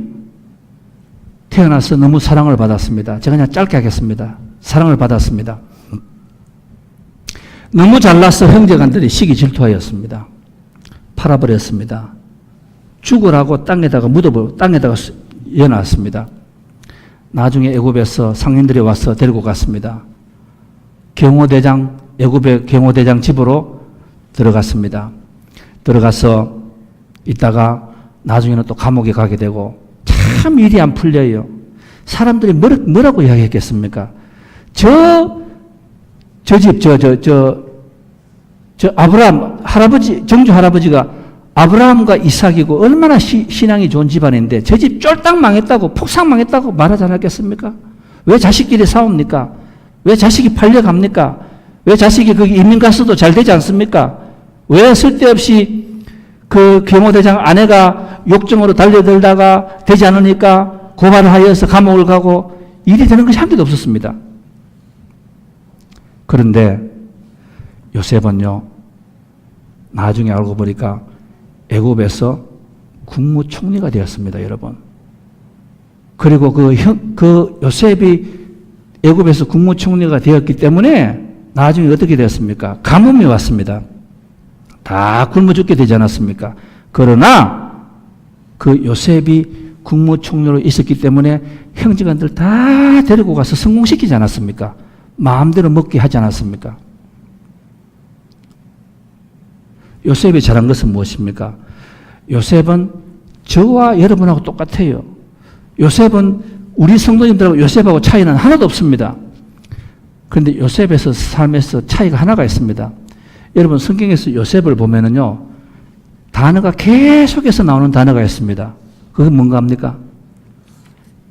태어나서 너무 사랑을 받았습니다. 제가 그냥 짧게 하겠습니다. 사랑을 받았습니다. 너무 잘나서 형제간들이 시기 질투하였습니다. 팔아버렸습니다. 죽으라고 땅에다가 여놨습니다. 나중에 애굽에서 상인들이 와서 데리고 갔습니다. 애굽의 경호대장 집으로 들어갔습니다. 들어가서 있다가 나중에는 또 감옥에 가게 되고 참 일이 안 풀려요. 사람들이 뭐라고 이야기했겠습니까? 아브라함 정주 할아버지가 아브라함과 이삭이고 얼마나 신앙이 좋은 집안인데 저 집 쫄딱 망했다고, 폭삭 망했다고 말하지 않았겠습니까? 왜 자식끼리 싸웁니까? 왜 자식이 팔려갑니까? 왜 자식이 거기 이민 가서도 잘 되지 않습니까? 왜 쓸데없이 그 경호대장 아내가 욕정으로 달려들다가 되지 않으니까 고발을 하여서 감옥을 가고 일이 되는 것이 한 개도 없었습니다. 그런데 요셉은요, 나중에 알고 보니까 애굽에서 국무총리가 되었습니다, 여러분. 그리고 그 요셉이 애굽에서 국무총리가 되었기 때문에 나중에 어떻게 되었습니까? 가뭄이 왔습니다. 다 굶어 죽게 되지 않았습니까? 그러나 그 요셉이 국무총리로 있었기 때문에 형제간들 다 데리고 가서 성공시키지 않았습니까? 마음대로 먹게 하지 않았습니까? 요셉이 잘한 것은 무엇입니까? 요셉은 저와 여러분하고 똑같아요. 요셉은 우리 성도님들하고 요셉하고 차이는 하나도 없습니다. 그런데 요셉에서 삶에서 차이가 하나가 있습니다. 여러분, 성경에서 요셉을 보면은요, 단어가 계속해서 나오는 단어가 있습니다. 그건 뭔가 합니까?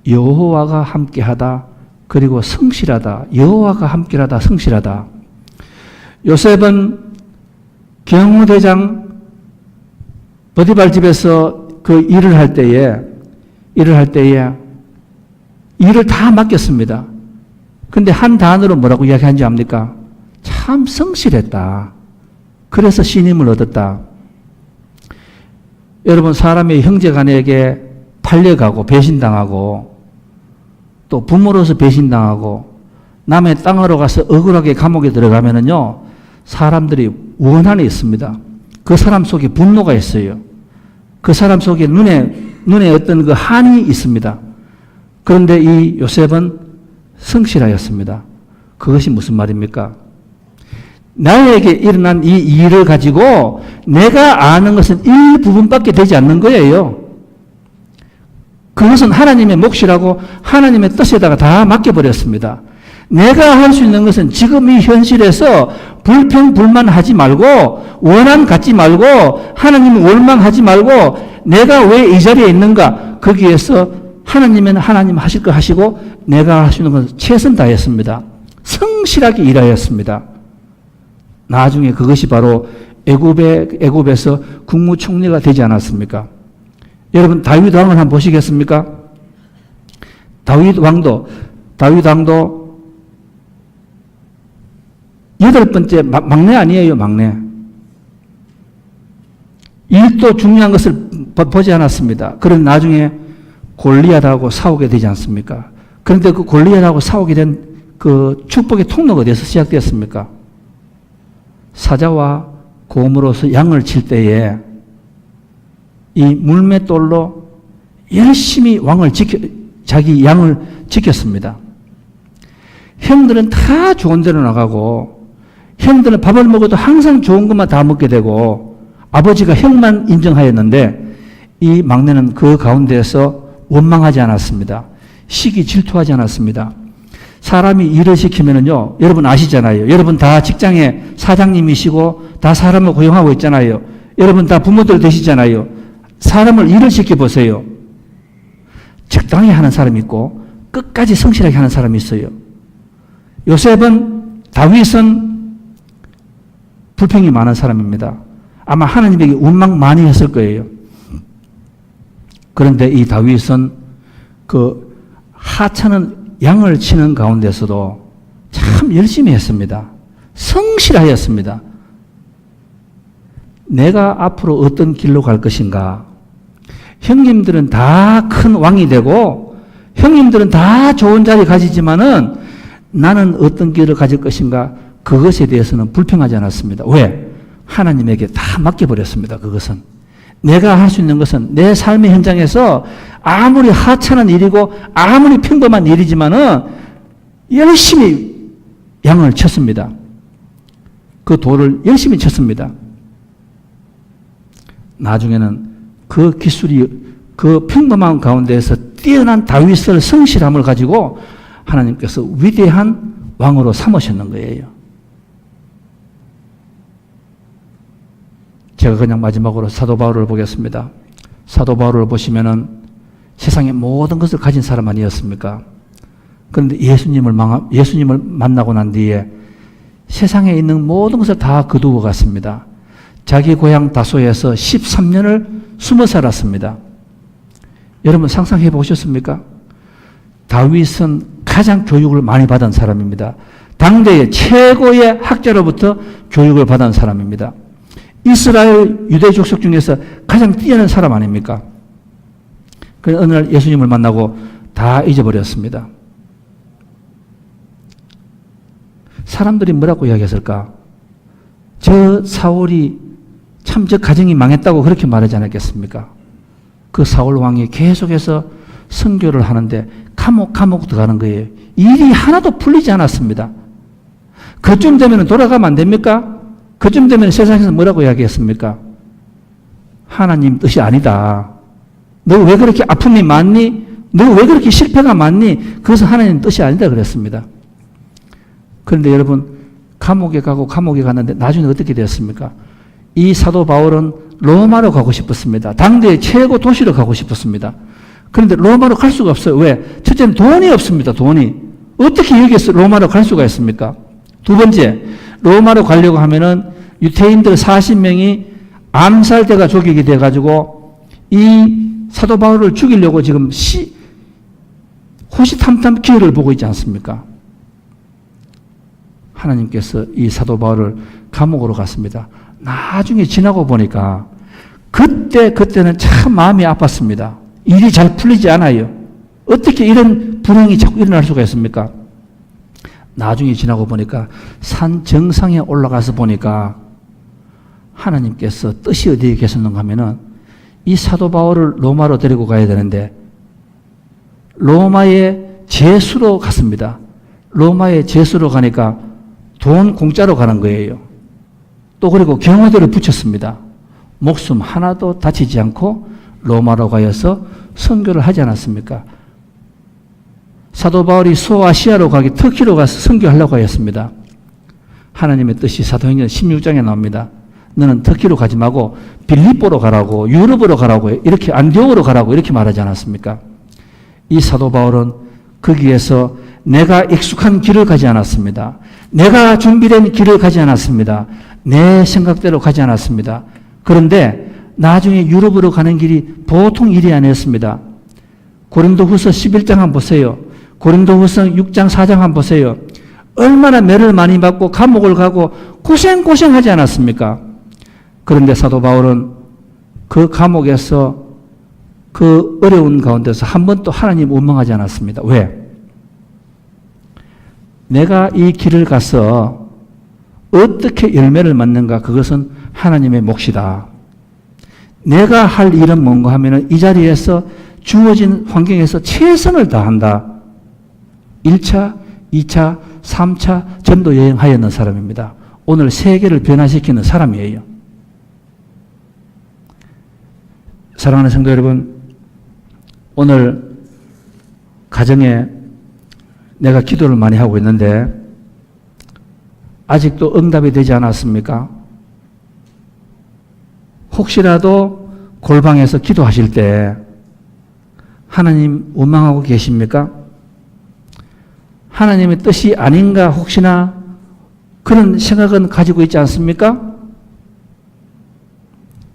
여호와가 함께하다, 그리고 성실하다. 여호와가 함께하다, 성실하다. 요셉은 경호대장 보디발 집에서 그 일을 할 때에 일을 다 맡겼습니다. 근데 한 단어로 뭐라고 이야기하는지 압니까? 참 성실했다. 그래서 신임을 얻었다. 여러분, 사람이 형제간에게 팔려가고 배신당하고 또 부모로서 배신당하고 남의 땅으로 가서 억울하게 감옥에 들어가면은요, 사람들이 원한이 있습니다. 그 사람 속에 분노가 있어요. 그 사람 속에 눈에 어떤 그 한이 있습니다. 그런데 이 요셉은 성실하였습니다. 그것이 무슨 말입니까? 나에게 일어난 이 일을 가지고 내가 아는 것은 일부분밖에 되지 않는 거예요. 그것은 하나님의 몫이라고 하나님의 뜻에다가 다 맡겨버렸습니다. 내가 할 수 있는 것은 지금 이 현실에서 불평불만하지 말고 원한 갖지 말고 하나님을 원망하지 말고 내가 왜 이 자리에 있는가, 거기에서 하나님은 하나님 하실 거 하시고 내가 할 수 있는 것은 최선 다했습니다. 성실하게 일하였습니다. 나중에 그것이 바로 애굽에서 국무총리가 되지 않았습니까? 여러분, 다윗 왕을 한번 보시겠습니까? 다윗 왕도 8번째 막내 아니에요, 막내. 일도 중요한 것을 보지 않았습니다. 그런데 나중에 골리앗하고 싸우게 되지 않습니까? 그런데 그 골리앗하고 싸우게 된 그 축복의 통로가 어디서 시작되었습니까? 사자와 곰으로서 양을 칠 때에 이 물맷돌로 열심히 자기 양을 지켰습니다. 형들은 다 좋은 데로 나가고 형들은 밥을 먹어도 항상 좋은 것만 다 먹게 되고 아버지가 형만 인정하였는데 이 막내는 그 가운데에서 원망하지 않았습니다. 시기 질투하지 않았습니다. 사람이 일을 시키면은요, 여러분 아시잖아요. 여러분 다 직장의 사장님이시고 다 사람을 고용하고 있잖아요. 여러분 다 부모들 되시잖아요. 사람을 일을 시켜보세요. 적당히 하는 사람이 있고 끝까지 성실하게 하는 사람이 있어요. 다윗은 불평이 많은 사람입니다. 아마 하나님에게 원망 많이 했을 거예요. 그런데 이 다윗은 그 하찮은 양을 치는 가운데서도 참 열심히 했습니다. 성실하였습니다. 내가 앞으로 어떤 길로 갈 것인가? 형님들은 다 큰 왕이 되고 형님들은 다 좋은 자리 가지지만은 나는 어떤 길을 가질 것인가? 그것에 대해서는 불평하지 않았습니다. 왜? 하나님에게 다 맡겨버렸습니다. 그것은. 내가 할 수 있는 것은 내 삶의 현장에서 아무리 하찮은 일이고 아무리 평범한 일이지만은 열심히 양을 쳤습니다. 그 돌을 열심히 쳤습니다. 나중에는 그 기술이 그 평범한 가운데에서 뛰어난 다윗의 성실함을 가지고 하나님께서 위대한 왕으로 삼으셨는 거예요. 제가 그냥 마지막으로 사도 바울을 보겠습니다. 사도 바울을 보시면은 세상의 모든 것을 가진 사람 아니었습니까? 그런데 예수님을 만나고 난 뒤에 세상에 있는 모든 것을 다 거두어 갔습니다. 자기 고향 다소에서 13년을 숨어 살았습니다. 여러분 상상해 보셨습니까? 다윗은 가장 교육을 많이 받은 사람입니다. 당대의 최고의 학자로부터 교육을 받은 사람입니다. 이스라엘 유대 족속 중에서 가장 뛰어난 사람 아닙니까? 그래서 어느 날 예수님을 만나고 다 잊어버렸습니다. 사람들이 뭐라고 이야기했을까? 저 사울이 참 저 가정이 망했다고 그렇게 말하지 않았겠습니까? 그 사울 왕이 계속해서 선교를 하는데 감옥 들어가는 거예요. 일이 하나도 풀리지 않았습니다. 그쯤 되면 돌아가면 안 됩니까? 그쯤 되면 세상에서 뭐라고 이야기했습니까? 하나님 뜻이 아니다. 너 왜 그렇게 아픔이 많니? 너 왜 그렇게 실패가 많니? 그것은 하나님 뜻이 아니다 그랬습니다. 그런데 여러분 감옥에 갔는데 나중에 어떻게 되었습니까? 이 사도 바울은 로마로 가고 싶었습니다. 당대의 최고 도시로 가고 싶었습니다. 그런데 로마로 갈 수가 없어요. 왜? 첫째는 돈이 없습니다. 돈이. 어떻게 여기에서 로마로 갈 수가 있습니까? 두 번째, 로마로 가려고 하면은 유태인들 40명이 암살대가 조직이 돼가지고 이 사도 바울을 죽이려고 지금 호시탐탐 기회를 보고 있지 않습니까? 하나님께서 이 사도 바울을 감옥으로 갔습니다. 나중에 지나고 보니까 그때는 참 마음이 아팠습니다. 일이 잘 풀리지 않아요. 어떻게 이런 불행이 자꾸 일어날 수가 있습니까? 나중에 지나고 보니까 산 정상에 올라가서 보니까 하나님께서 뜻이 어디에 계셨는가 하면은 이 사도 바울을 로마로 데리고 가야 되는데 로마의 제수로 갔습니다. 로마의 제수로 가니까 돈 공짜로 가는 거예요. 또 그리고 경호대를 붙였습니다. 목숨 하나도 다치지 않고 로마로 가서 선교를 하지 않았습니까? 사도 바울이 소아시아로 가기 터키로 가서 선교하려고 하였습니다. 하나님의 뜻이 사도행전 16장에 나옵니다. 너는 터키로 가지 말고 빌립보로 가라고, 유럽으로 가라고, 이렇게 안디옥으로 가라고 이렇게 말하지 않았습니까? 이 사도 바울은 거기에서 내가 익숙한 길을 가지 않았습니다. 내가 준비된 길을 가지 않았습니다. 내 생각대로 가지 않았습니다. 그런데 나중에 유럽으로 가는 길이 보통 일이 아니었습니다. 고린도후서 11장 한번 보세요. 고린도후서 6장 4장 한번 보세요. 얼마나 매를 많이 받고 감옥을 가고 고생하지 않았습니까? 그런데 사도 바울은 그 감옥에서 그 어려운 가운데서 한 번도 하나님 원망하지 않았습니다. 왜? 내가 이 길을 가서 어떻게 열매를 맺는가 그것은 하나님의 몫이다. 내가 할 일은 뭔가 하면은 이 자리에서 주어진 환경에서 최선을 다한다. 1차, 2차, 3차 전도 여행하였는 사람입니다. 오늘 세계를 변화시키는 사람이에요. 사랑하는 성도 여러분, 오늘 가정에 내가 기도를 많이 하고 있는데 아직도 응답이 되지 않았습니까? 혹시라도 골방에서 기도하실 때 하나님 원망하고 계십니까? 하나님의 뜻이 아닌가 혹시나 그런 생각은 가지고 있지 않습니까?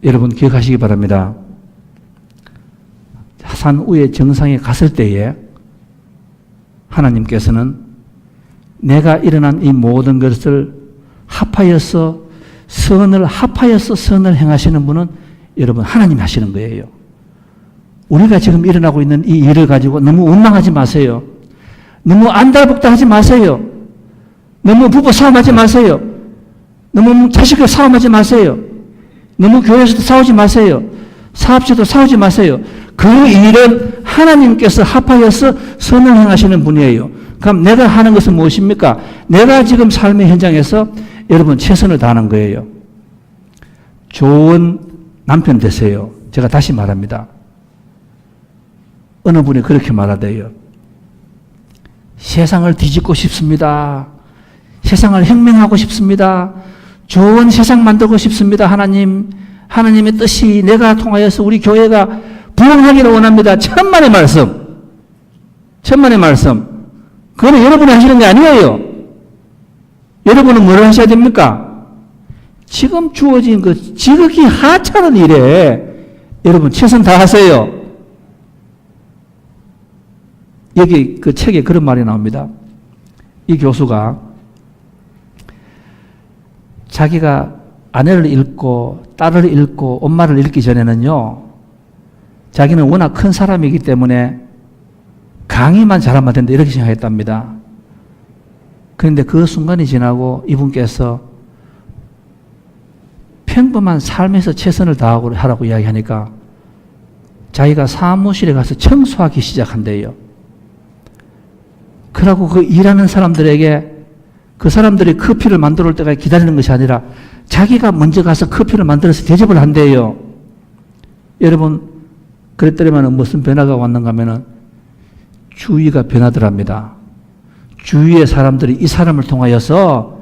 여러분 기억하시기 바랍니다. 산 위에 정상에 갔을 때에 하나님께서는 내가 일어난 이 모든 것을 합하여서 선을 행하시는 분은 여러분 하나님이 하시는 거예요. 우리가 지금 일어나고 있는 이 일을 가지고 너무 원망하지 마세요. 너무 안달복달 하지 마세요. 너무 부부 싸움하지 마세요. 너무 자식을 싸움하지 마세요. 너무 교회에서도 싸우지 마세요. 사업체도 싸우지 마세요. 그 일은 하나님께서 합하여서 선을 행하시는 분이에요. 그럼 내가 하는 것은 무엇입니까? 내가 지금 삶의 현장에서 여러분 최선을 다하는 거예요. 좋은 남편 되세요. 제가 다시 말합니다. 어느 분이 그렇게 말하대요. 세상을 뒤집고 싶습니다. 세상을 혁명하고 싶습니다. 좋은 세상 만들고 싶습니다. 하나님의 뜻이 내가 통하여서 우리 교회가 부흥하기를 원합니다. 천만의 말씀. 그거는 여러분이 하시는 게 아니에요. 여러분은 뭘 하셔야 됩니까? 지금 주어진 그 지극히 하찮은 일에 여러분 최선 다하세요. 여기 그 책에 그런 말이 나옵니다. 이 교수가 자기가 아내를 잃고 딸을 잃고 엄마를 잃기 전에는요, 자기는 워낙 큰 사람이기 때문에 강의만 잘하면 된다 이렇게 생각했답니다. 그런데 그 순간이 지나고 이분께서 평범한 삶에서 최선을 다하고 하라고 이야기하니까 자기가 사무실에 가서 청소하기 시작한대요. 그러고 그 일하는 사람들에게 그 사람들이 커피를 만들어 올 때까지 기다리는 것이 아니라 자기가 먼저 가서 커피를 만들어서 대접을 한대요. 여러분, 그랬더니만 무슨 변화가 왔는가 하면은 주위가 변하더랍니다. 주위의 사람들이 이 사람을 통하여서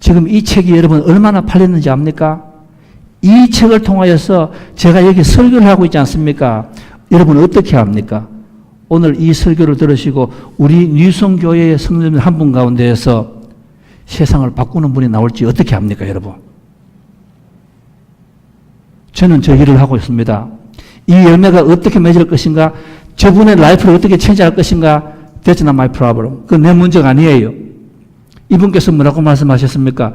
지금 이 책이 여러분 얼마나 팔렸는지 압니까? 이 책을 통하여서 제가 여기 설교를 하고 있지 않습니까? 여러분 어떻게 합니까? 오늘 이 설교를 들으시고 우리 뉴성교회의 성도님 한 분 가운데에서 세상을 바꾸는 분이 나올지 어떻게 합니까, 여러분? 저는 저 일을 하고 있습니다. 이 열매가 어떻게 맺을 것인가, 저분의 라이프를 어떻게 체인지할 것인가, that's not my problem. 그건 내 문제가 아니에요. 이분께서 뭐라고 말씀하셨습니까?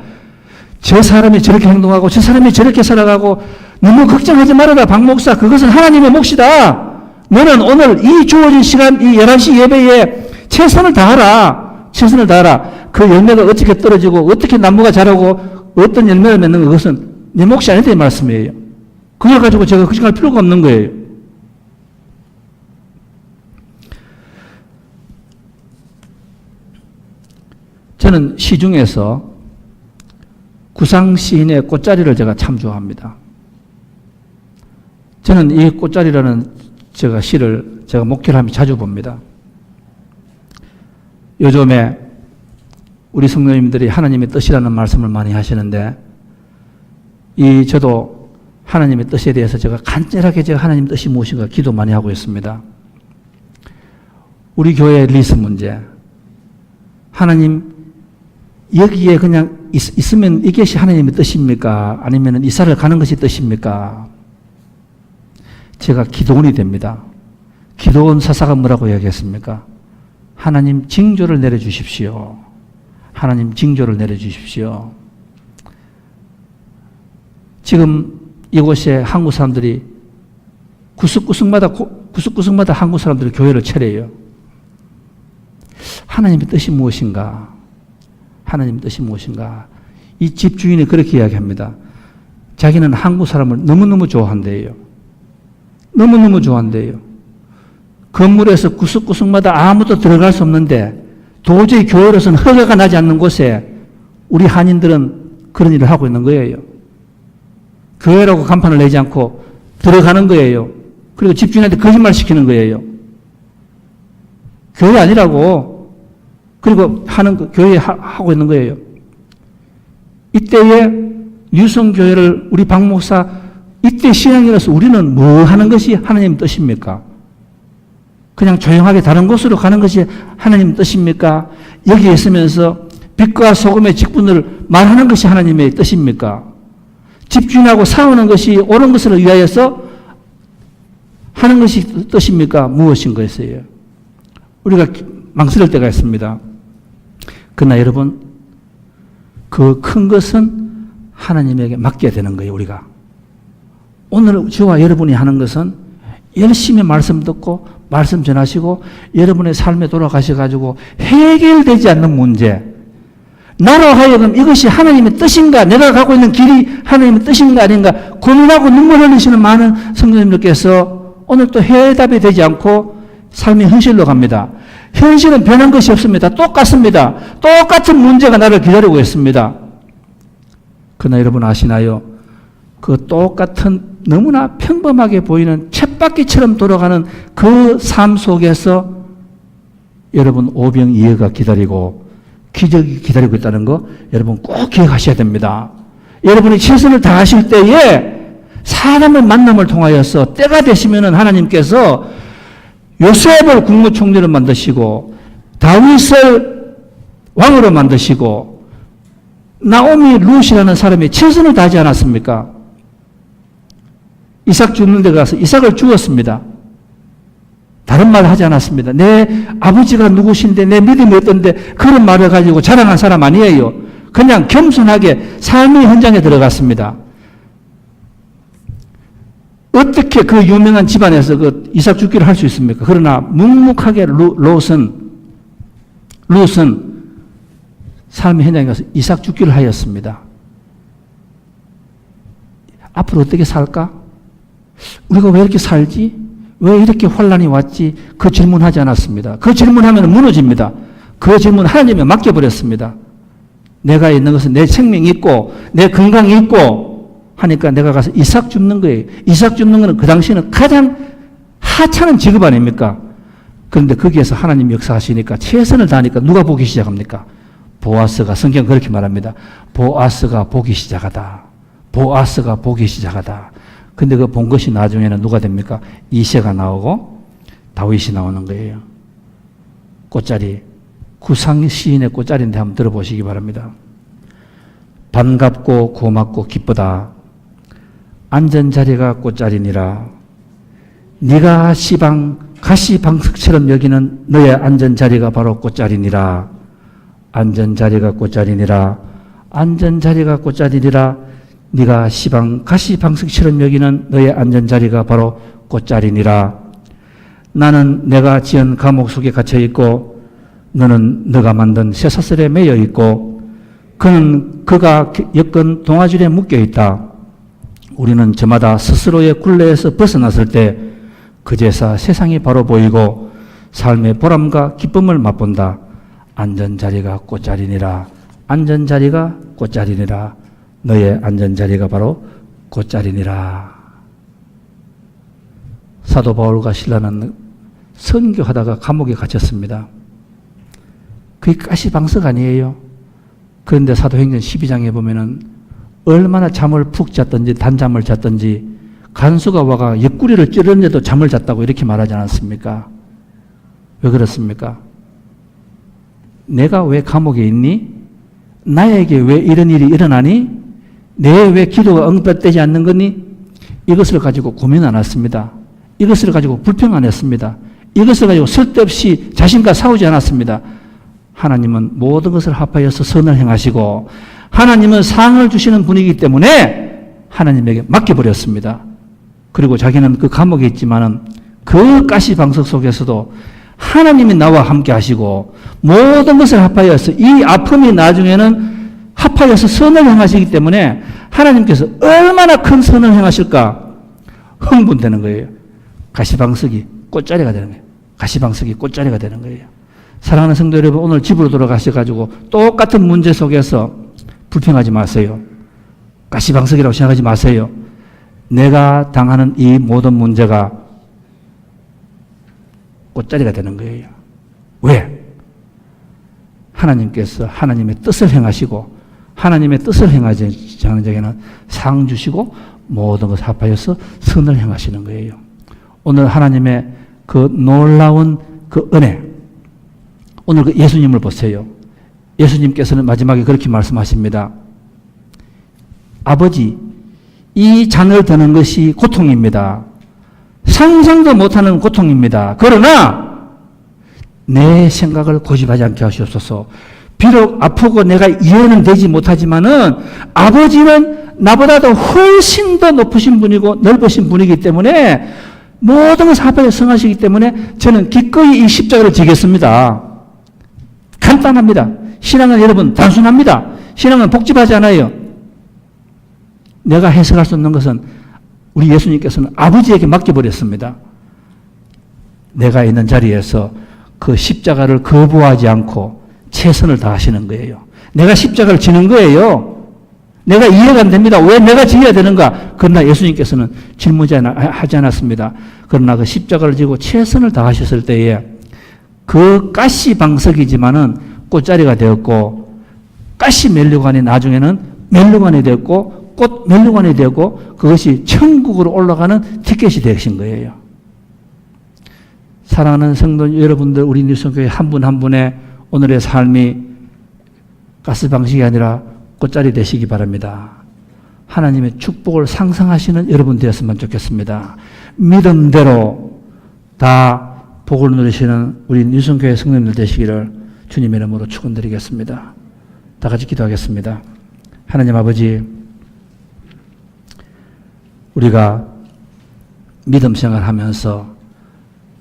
저 사람이 저렇게 행동하고 저 사람이 저렇게 살아가고 너무 걱정하지 말아라, 박 목사. 그것은 하나님의 몫이다. 너는 오늘 이 주어진 시간, 이 11시 예배에 최선을 다하라. 최선을 다하라. 그 열매가 어떻게 떨어지고 어떻게 나무가 자라고 어떤 열매를 맺는 그것은 내 몫이 아니다 이 말씀이에요. 그걸 가지고 제가 걱정할 필요가 없는 거예요. 저는 시중에서 구상 시인의 꽃자리를 제가 참 좋아합니다. 저는 이 꽃자리라는 제가 시를 제가 목회를 하면 자주 봅니다. 요즘에 우리 성도님들이 하나님의 뜻이라는 말씀을 많이 하시는데 저도 하나님의 뜻에 대해서 제가 간절하게 제가 하나님의 뜻이 무엇인가 기도 많이 하고 있습니다. 우리 교회의 리스 문제. 하나님 여기에 그냥 있으면 이것이 하나님의 뜻입니까? 아니면 이사를 가는 것이 뜻입니까? 제가 기도원이 됩니다. 기도원 사사가 뭐라고 이야기했습니까? 하나님 징조를 내려주십시오. 하나님 징조를 내려주십시오. 지금 이곳에 한국 사람들이 구석구석마다 한국 사람들이 교회를 차려요. 하나님의 뜻이 무엇인가? 하나님의 뜻이 무엇인가? 이 집주인이 그렇게 이야기합니다. 자기는 한국 사람을 너무너무 좋아한대요. 너무너무 좋아한대요. 건물에서 구석구석마다 아무도 들어갈 수 없는데 도저히 교회로서는 허가가 나지 않는 곳에 우리 한인들은 그런 일을 하고 있는 거예요. 교회라고 간판을 내지 않고 들어가는 거예요. 그리고 집주인한테 거짓말 시키는 거예요. 교회 아니라고. 그리고 교회 하고 있는 거예요. 이때에 뉴성교회를 우리 박 목사 이때 신앙이라서 우리는 뭐 하는 것이 하나님 뜻입니까? 그냥 조용하게 다른 곳으로 가는 것이 하나님 뜻입니까? 여기에 있으면서 빛과 소금의 직분을 말하는 것이 하나님의 뜻입니까? 집주인하고 싸우는 것이 옳은 것을 위하여서 하는 것이 뜻입니까? 무엇인 것이에요? 우리가 망설일 때가 있습니다. 그러나 여러분, 그 큰 것은 하나님에게 맡겨야 되는 거예요, 우리가. 오늘 저와 여러분이 하는 것은 열심히 말씀 듣고 말씀 전하시고 여러분의 삶에 돌아가셔가지고 해결되지 않는 문제, 나로 하여금 이것이 하나님의 뜻인가, 내가 가고 있는 길이 하나님의 뜻인가 아닌가 고민하고 눈물 흘리시는 많은 성도님들께서 오늘 또 해답이 되지 않고 삶의 현실로 갑니다. 현실은 변한 것이 없습니다. 똑같습니다. 똑같은 문제가 나를 기다리고 있습니다. 그러나 여러분 아시나요? 그 똑같은 너무나 평범하게 보이는 쳇바퀴처럼 돌아가는 그 삶 속에서 여러분 오병이어가 기다리고 기적이 기다리고 있다는 거 여러분 꼭 기억하셔야 됩니다. 여러분이 최선을 다하실 때에 사람의 만남을 통하여서 때가 되시면은 하나님께서 요셉을 국무총리로 만드시고 다윗을 왕으로 만드시고 나오미 룻이라는 사람이 최선을 다하지 않았습니까? 이삭 죽는 데 가서 이삭을 죽었습니다. 다른 말 하지 않았습니다. 내 아버지가 누구신데 내 믿음이 어떤데 그런 말을 가지고 자랑한 사람 아니에요. 그냥 겸손하게 삶의 현장에 들어갔습니다. 어떻게 그 유명한 집안에서 그 이삭 죽기를 할 수 있습니까? 그러나 묵묵하게 룻은 삶의 현장에 가서 이삭 죽기를 하였습니다. 앞으로 어떻게 살까? 우리가 왜 이렇게 살지? 왜 이렇게 환란이 왔지? 그 질문하지 않았습니다. 그 질문하면 무너집니다. 그 질문 하나님에 맡겨버렸습니다. 내가 있는 것은 내 생명이 있고 내 건강이 있고 하니까 내가 가서 이삭 줍는 거예요. 이삭 줍는 거는 그 당시에는 가장 하찮은 직업 아닙니까? 그런데 거기에서 하나님 역사하시니까 최선을 다하니까 누가 보기 시작합니까? 보아스가, 성경 그렇게 말합니다. 보아스가 보기 시작하다. 보아스가 보기 시작하다. 근데 그 본 것이 나중에는 누가 됩니까? 이새가 나오고 다윗이 나오는 거예요. 꽃자리. 구상 시인의 꽃자리인데 한번 들어보시기 바랍니다. 반갑고 고맙고 기쁘다. 앉은 자리가 꽃자리니라. 네가 시방 가시방석처럼 여기는 너의 앉은 자리가 바로 꽃자리니라. 앉은 자리가 꽃자리니라. 앉은 자리가 꽃자리니라. 네가 시방 가시방석처럼 여기는 너의 앉은 자리가 바로 꽃자리니라. 나는 내가 지은 감옥 속에 갇혀 있고 너는 너가 만든 쇠사슬에 매여 있고 그는 그가 엮은 동아줄에 묶여 있다. 우리는 저마다 스스로의 굴레에서 벗어났을 때 그제서 세상이 바로 보이고 삶의 보람과 기쁨을 맛본다. 앉은 자리가 꽃자리니라. 앉은 자리가 꽃자리니라. 너의 앉은 자리가 바로 꽃자리니라. 사도 바울과 실라는 선교하다가 감옥에 갇혔습니다. 그게 가시방석 아니에요. 그런데 사도행전 12장에 보면은 얼마나 잠을 푹 잤던지 단잠을 잤던지 간수가 와가 옆구리를 찌르는데도 잠을 잤다고 이렇게 말하지 않았습니까? 왜 그렇습니까? 내가 왜 감옥에 있니? 나에게 왜 이런 일이 일어나니? 내 왜 기도가 응답되지 않는 거니? 이것을 가지고 고민 안 했습니다. 이것을 가지고 불평 안 했습니다. 이것을 가지고 쓸데없이 자신과 싸우지 않았습니다. 하나님은 모든 것을 합하여서 선을 행하시고 하나님은 상을 주시는 분이기 때문에 하나님에게 맡겨버렸습니다. 그리고 자기는 그 감옥에 있지만은 그 가시방석 속에서도 하나님이 나와 함께 하시고 모든 것을 합하여서 이 아픔이 나중에는 합하여서 선을 행하시기 때문에 하나님께서 얼마나 큰 선을 행하실까 흥분되는 거예요. 가시방석이 꽃자리가 되는 거예요. 가시방석이 꽃자리가 되는 거예요. 사랑하는 성도 여러분, 오늘 집으로 돌아가셔가지고 똑같은 문제 속에서 불평하지 마세요. 가시방석이라고 생각하지 마세요. 내가 당하는 이 모든 문제가 꽃자리가 되는 거예요. 왜? 하나님께서 하나님의 뜻을 행하시고 하나님의 뜻을 행하지 않은 자에게는 상 주시고 모든 것을 합하여서 선을 행하시는 거예요. 오늘 하나님의 그 놀라운 그 은혜, 오늘 그 예수님을 보세요. 예수님께서는 마지막에 그렇게 말씀하십니다. 아버지, 이 잔을 드는 것이 고통입니다. 상상도 못하는 고통입니다. 그러나 내 생각을 고집하지 않게 하시옵소서. 비록 아프고 내가 이해는 되지 못하지만은 아버지는 나보다도 훨씬 더 높으신 분이고 넓으신 분이기 때문에 모든 것을 합하여 성하시기 때문에 저는 기꺼이 이 십자가를 지겠습니다. 간단합니다. 신앙은 여러분 단순합니다. 신앙은 복잡하지 않아요. 내가 해석할 수 없는 것은 우리 예수님께서는 아버지에게 맡겨버렸습니다. 내가 있는 자리에서 그 십자가를 거부하지 않고 최선을 다하시는 거예요. 내가 십자가를 지는 거예요. 내가 이해가 안 됩니다. 왜 내가 지어야 되는가? 그러나 예수님께서는 질문하지 않았습니다. 그러나 그 십자가를 지고 최선을 다하셨을 때에 그 가시 방석이지만은 꽃자리가 되었고 가시 멜류관이 나중에는 멜류관이 되었고 꽃 멜류관이 되었고 그것이 천국으로 올라가는 티켓이 되신 거예요. 사랑하는 성도 여러분들, 우리 뉴스교회 한 분 한 분의 오늘의 삶이 가스 방식이 아니라 꽃자리 되시기 바랍니다. 하나님의 축복을 상상하시는 여러분 되었으면 좋겠습니다. 믿음대로 다 복을 누리시는 우리 뉴스교회 성도님들 되시기를 주님의 이름으로 축원드리겠습니다. 다 같이 기도하겠습니다. 하나님 아버지, 우리가 믿음 생활하면서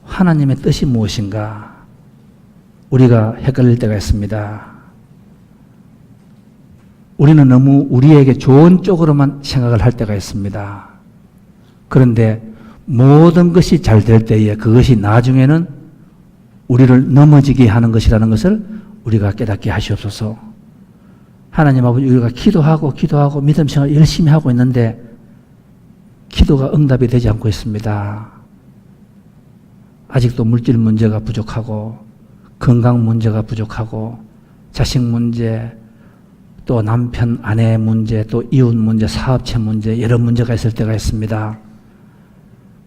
하나님의 뜻이 무엇인가 우리가 헷갈릴 때가 있습니다. 우리는 너무 우리에게 좋은 쪽으로만 생각을 할 때가 있습니다. 그런데 모든 것이 잘 될 때에 그것이 나중에는 우리를 넘어지게 하는 것이라는 것을 우리가 깨닫게 하시옵소서. 하나님 아버지, 우리가 기도하고 믿음 생활 열심히 하고 있는데 기도가 응답이 되지 않고 있습니다. 아직도 물질 문제가 부족하고 건강 문제가 부족하고 자식 문제, 또 남편, 아내 문제, 또 이웃 문제, 사업체 문제, 여러 문제가 있을 때가 있습니다.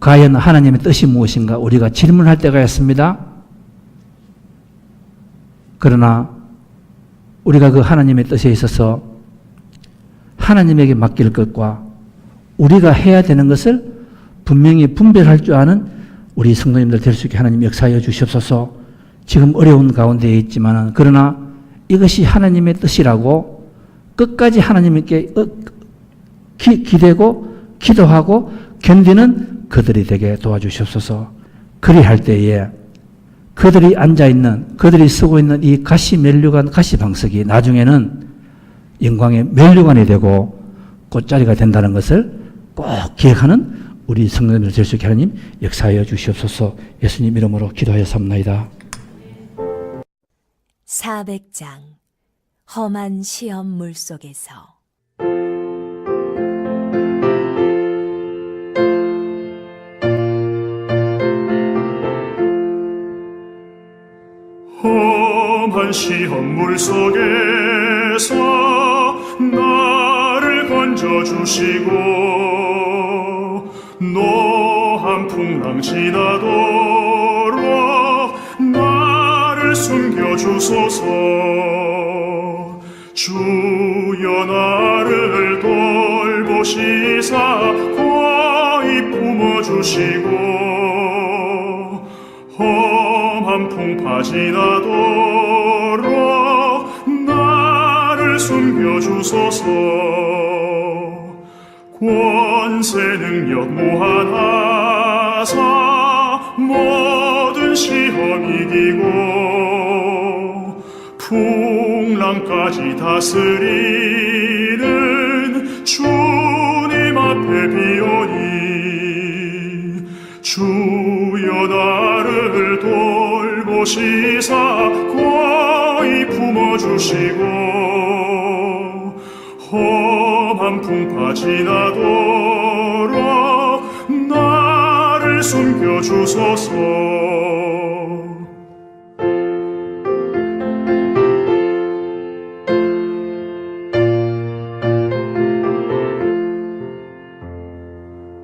과연 하나님의 뜻이 무엇인가 우리가 질문할 때가 있습니다. 그러나 우리가 그 하나님의 뜻에 있어서 하나님에게 맡길 것과 우리가 해야 되는 것을 분명히 분별할 줄 아는 우리 성도님들 될 수 있게 하나님 역사하여 주시옵소서. 지금 어려운 가운데에 있지만 그러나 이것이 하나님의 뜻이라고 끝까지 하나님께 기대고 기도하고 견디는 그들이 되게 도와주시옵소서. 그리할 때에 그들이 앉아있는, 그들이 쓰고 있는 이 가시 면류관, 가시 방석이 나중에는 영광의 면류관이 되고 꽃자리가 된다는 것을 꼭 기억하는 우리 성도님들 될 수 있게 하나님 역사하여 주시옵소서. 예수님 이름으로 기도하여 삽나이다. 400장 험한 시험 물속에서 험한 시험 물속에서 나를 건져주시고 노한 풍랑 지나도록 나를 숨겨주소서. 주여 나를 돌보시사 거의 품어주시고 험한 풍파 지나도록 나를 숨겨주소서. 권세 능력 무한하사 모든 시험 이기고 풍랑까지 다스리는 주님 앞에 비오니 주여 나를 돌보시사 거의 품어주시고 험한 풍파 지나도록 나를 숨겨주소서.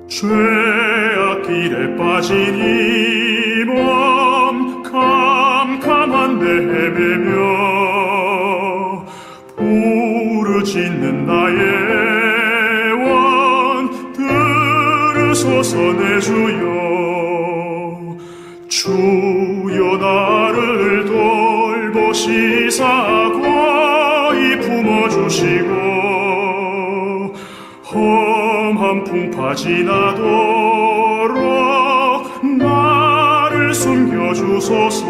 죄악 길에 빠진 이 몸 캄캄한데 헤매며 부르짖는 나의 원 들으소서 내 주여. 주여 나를 돌보시사 거의 품어주시고 험한 풍파 지나도록 나를 숨겨주소서.